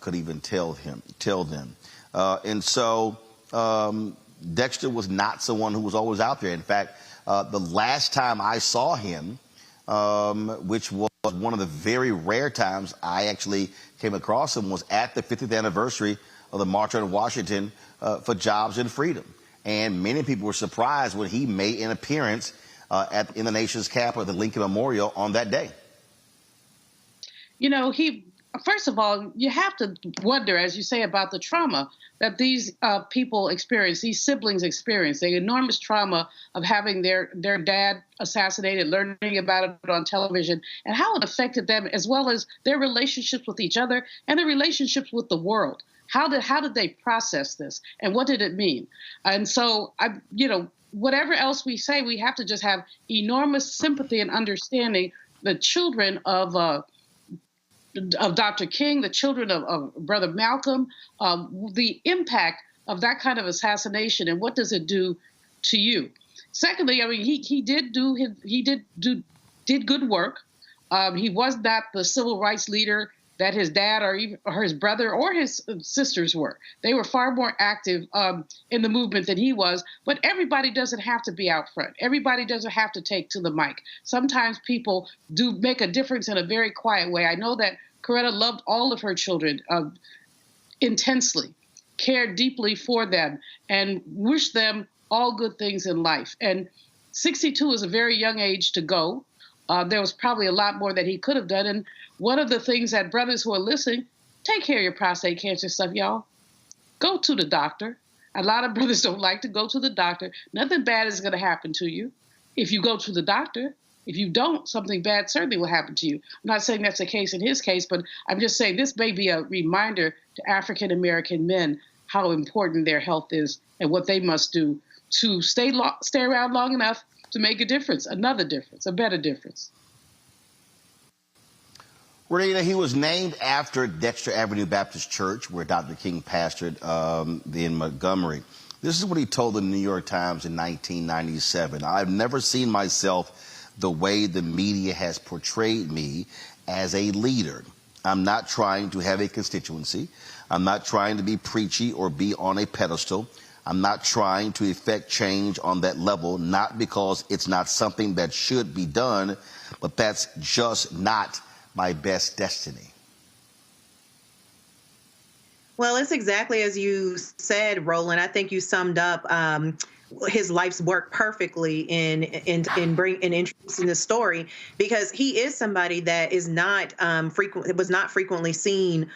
could even tell them. And so Dexter was not someone who was always out there. In fact, the last time I saw him, which was one of the very rare times I actually came across him, was at the 50th anniversary of the March on Washington for Jobs and Freedom. And many people were surprised when he made an appearance in the nation's capital, the Lincoln Memorial, on that day. You know, first of all, you have to wonder, as you say, about the trauma that these people experience, these siblings experience, the enormous trauma of having their dad assassinated, learning about it on television, and how it affected them, as well as their relationships with each other and their relationships with the world. How did they process this, and what did it mean? And so, whatever else we say, we have to just have enormous sympathy and understanding. The children of Dr. King, the children of Brother Malcolm, the impact of that kind of assassination, and what does it do to you? Secondly, I mean, he did good work. He was not the civil rights leader that his dad or his brother or his sisters were. They were far more active in the movement than he was, but everybody doesn't have to be out front. Everybody doesn't have to take to the mic. Sometimes people do make a difference in a very quiet way. I know that Coretta loved all of her children intensely, cared deeply for them, and wished them all good things in life. And 62 is a very young age to go. There was probably a lot more that he could have done. And one of the things that brothers who are listening, take care of your prostate cancer stuff, y'all. Go to the doctor. A lot of brothers don't like to go to the doctor. Nothing bad is going to happen to you if you go to the doctor. If you don't, something bad certainly will happen to you. I'm not saying that's the case in his case, but I'm just saying this may be a reminder to African-American men how important their health is and what they must do to stay around long enough to make a difference, another difference, a better difference. Renita, he was named after Dexter Avenue Baptist Church, where Dr. King pastored in Montgomery. This is what he told the New York Times in 1997. I've never seen myself the way the media has portrayed me as a leader. I'm not trying to have a constituency. I'm not trying to be preachy or be on a pedestal. I'm not trying to effect change on that level, not because it's not something that should be done, but that's just not my best destiny. Well, it's exactly as you said, Roland. I think you summed up his life's work perfectly in introducing the story, because he is somebody that is not was not frequently seen,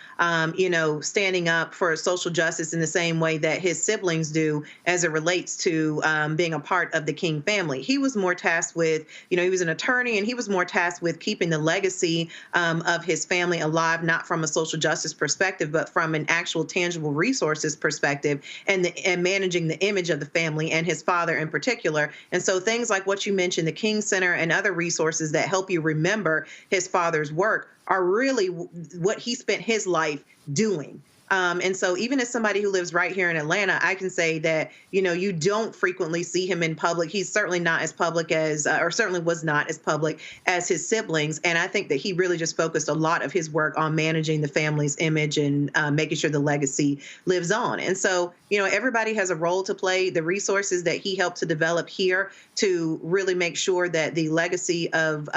standing up for social justice in the same way that his siblings do as it relates to being a part of the King family. He was more tasked with, he was an attorney, and he was more tasked with keeping the legacy of his family alive, not from a social justice perspective, but from an actual tangible resources perspective, and managing the image of the family and his father in particular. And so things like what you mentioned, the King Center and other resources that help you remember his father's work, are really what he spent his life doing. And so even as somebody who lives right here in Atlanta, I can say that, you don't frequently see him in public. He's certainly not as public as, or certainly was not as public as his siblings. And I think that he really just focused a lot of his work on managing the family's image and making sure the legacy lives on. And so, everybody has a role to play. The resources that he helped to develop here to really make sure that the legacy of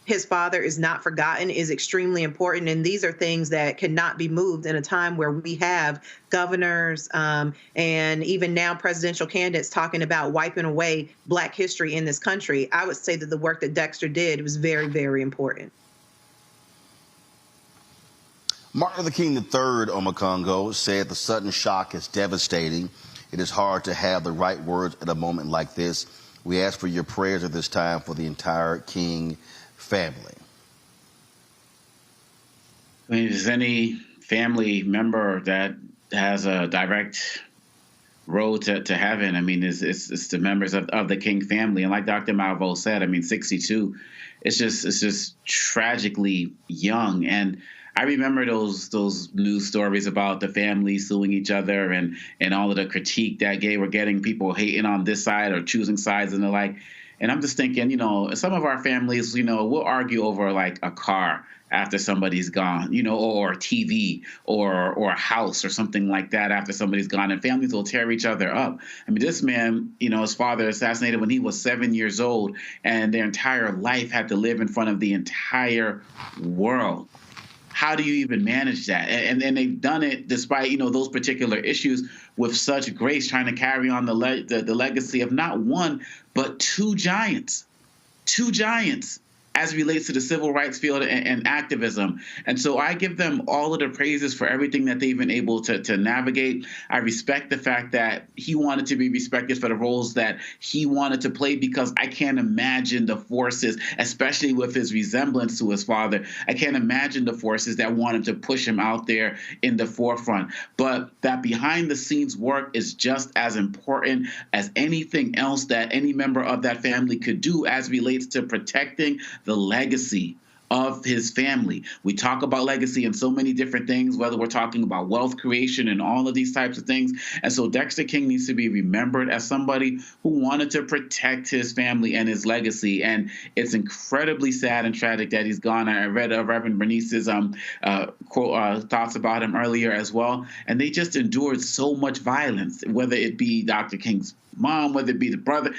his father is not forgotten is extremely important. And these are things that cannot be moved in a time where we have governors and even now presidential candidates talking about wiping away Black history in this country. I would say that the work that Dexter did was very, very important. Martin Luther King III, Omakongo, said the sudden shock is devastating. It is hard to have the right words at a moment like this. We ask for your prayers at this time for the entire King family. I mean, if there's any family member that has a direct road to heaven, I mean, it's the members of the King family. And like Dr. Malvo said, I mean, 62, it's just tragically young. And I remember those news stories about the family suing each other and all of the critique that they were getting, people hating on this side or choosing sides and the like. And I'm just thinking, you know, some of our families, you know, we'll argue over like a car after somebody's gone, you know, or a TV or a house or something like that after somebody's gone, and families will tear each other up. I mean, this man, you know, his father assassinated when he was 7 years old, and their entire life had to live in front of the entire world. How do you even manage that? And they've done it despite, you know, those particular issues with such grace, trying to carry on the legacy of not one, but two giants as it relates to the civil rights field and activism. And so I give them all of the praises for everything that they've been able to navigate. I respect the fact that he wanted to be respected for the roles that he wanted to play, because I can't imagine the forces, especially with his resemblance to his father, I can't imagine the forces that wanted to push him out there in the forefront. But that behind the scenes work is just as important as anything else that any member of that family could do as relates to protecting the legacy of his family. We talk about legacy in so many different things, whether we're talking about wealth creation and all of these types of things. And so Dexter King needs to be remembered as somebody who wanted to protect his family and his legacy. And it's incredibly sad and tragic that he's gone. I read Reverend Bernice's thoughts about him earlier as well. And they just endured so much violence, whether it be Dr. King's mom, whether it be the brother,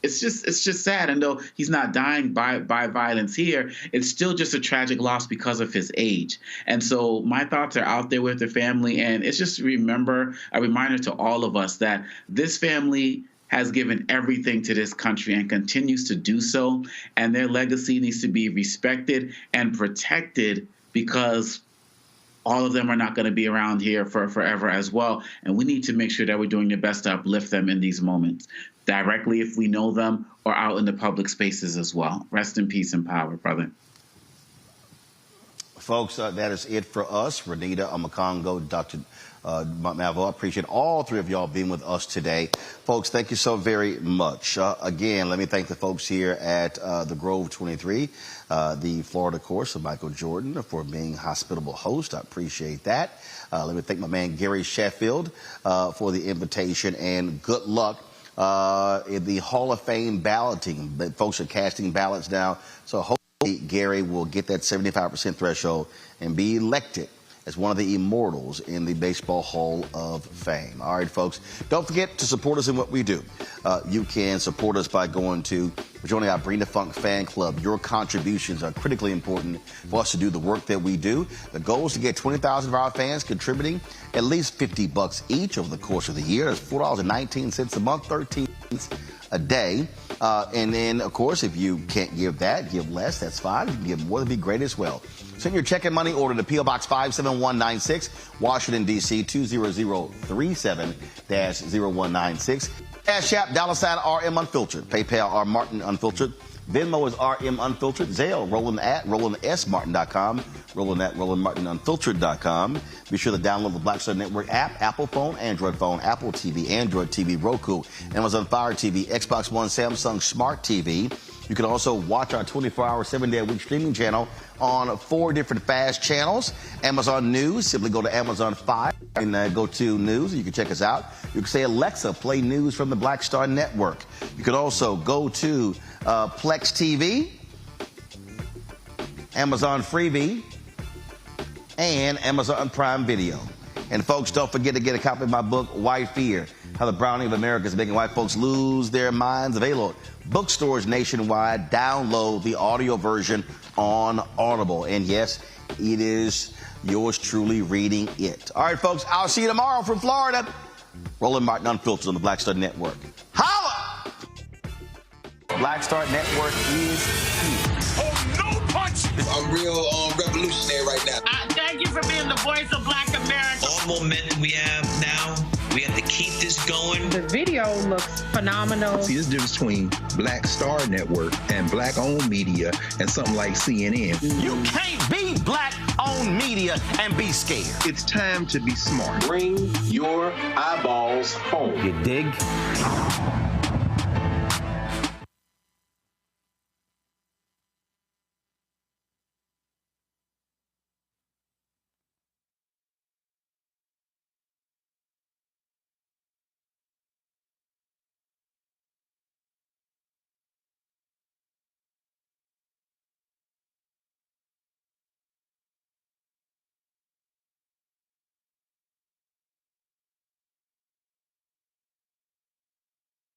It's just sad. And though he's not dying by violence here, it's still just a tragic loss because of his age. And so my thoughts are out there with the family. And it's just a reminder to all of us that this family has given everything to this country and continues to do so. And their legacy needs to be respected and protected, because all of them are not going to be around here for forever as well. And we need to make sure that we're doing the best to uplift them in these moments, directly if we know them, or out in the public spaces as well. Rest in peace and power, brother. Folks, that is it for us. Renita, Omakongo, Dr. Malvo, I appreciate all three of y'all being with us today. Folks, thank you so very much. Again, let me thank the folks here at the Grove 23, the Florida course of Michael Jordan, for being hospitable host. I appreciate that. Let me thank my man Gary Sheffield for the invitation, and good luck in the Hall of Fame balloting. But folks are casting ballots now, so hopefully Gary will get that 75% threshold and be elected as one of the immortals in the Baseball Hall of Fame. All right, folks, don't forget to support us in what we do. You can support us by joining our Bring the Funk fan club. Your contributions are critically important for us to do the work that we do. The goal is to get 20,000 of our fans contributing at least $50 each over the course of the year. That's $4.19 a month, 13 cents a day. And then, of course, if you can't give that, give less, that's fine. If you can give more, that'd be great as well. Send your check and money order to P.O. Box 57196, Washington, D.C. 20037-0196. Cash App, $RM Unfiltered. PayPal, R Martin Unfiltered. Venmo is RM Unfiltered. Zelle, Roland at RolandSMartin.com. Roland at RolandMartinUnfiltered.com. Be sure to download the Black Star Network app, Apple phone, Android phone, Apple TV, Android TV, Roku, Amazon Fire TV, Xbox One, Samsung Smart TV. You can also watch our 24-hour, 7-day-a-week streaming channel on 4 different fast channels. Amazon News, simply go to Amazon Fire and go to News. You can check us out. You can say, Alexa, play news from the Black Star Network. You can also go to Plex TV, Amazon Freevee, and Amazon Prime Video. And folks, don't forget to get a copy of my book, White Fear, How the Browning of America is Making White Folks Lose Their Minds. Available at bookstores nationwide. Download the audio version on Audible. And yes, it is yours truly reading it. All right, folks, I'll see you tomorrow from Florida. Roland Martin Unfiltered on the Black Star Network. Holla! Black Star Network is here. Oh, no punch! I'm real revolutionary right now. Thank you for voice of Black America. All momentum we have now, we have to keep this going. The video looks phenomenal. See, this difference between Black Star Network and Black-owned media and something like CNN. You can't be Black-owned media and be scared. It's time to be smart. Bring your eyeballs home. You dig?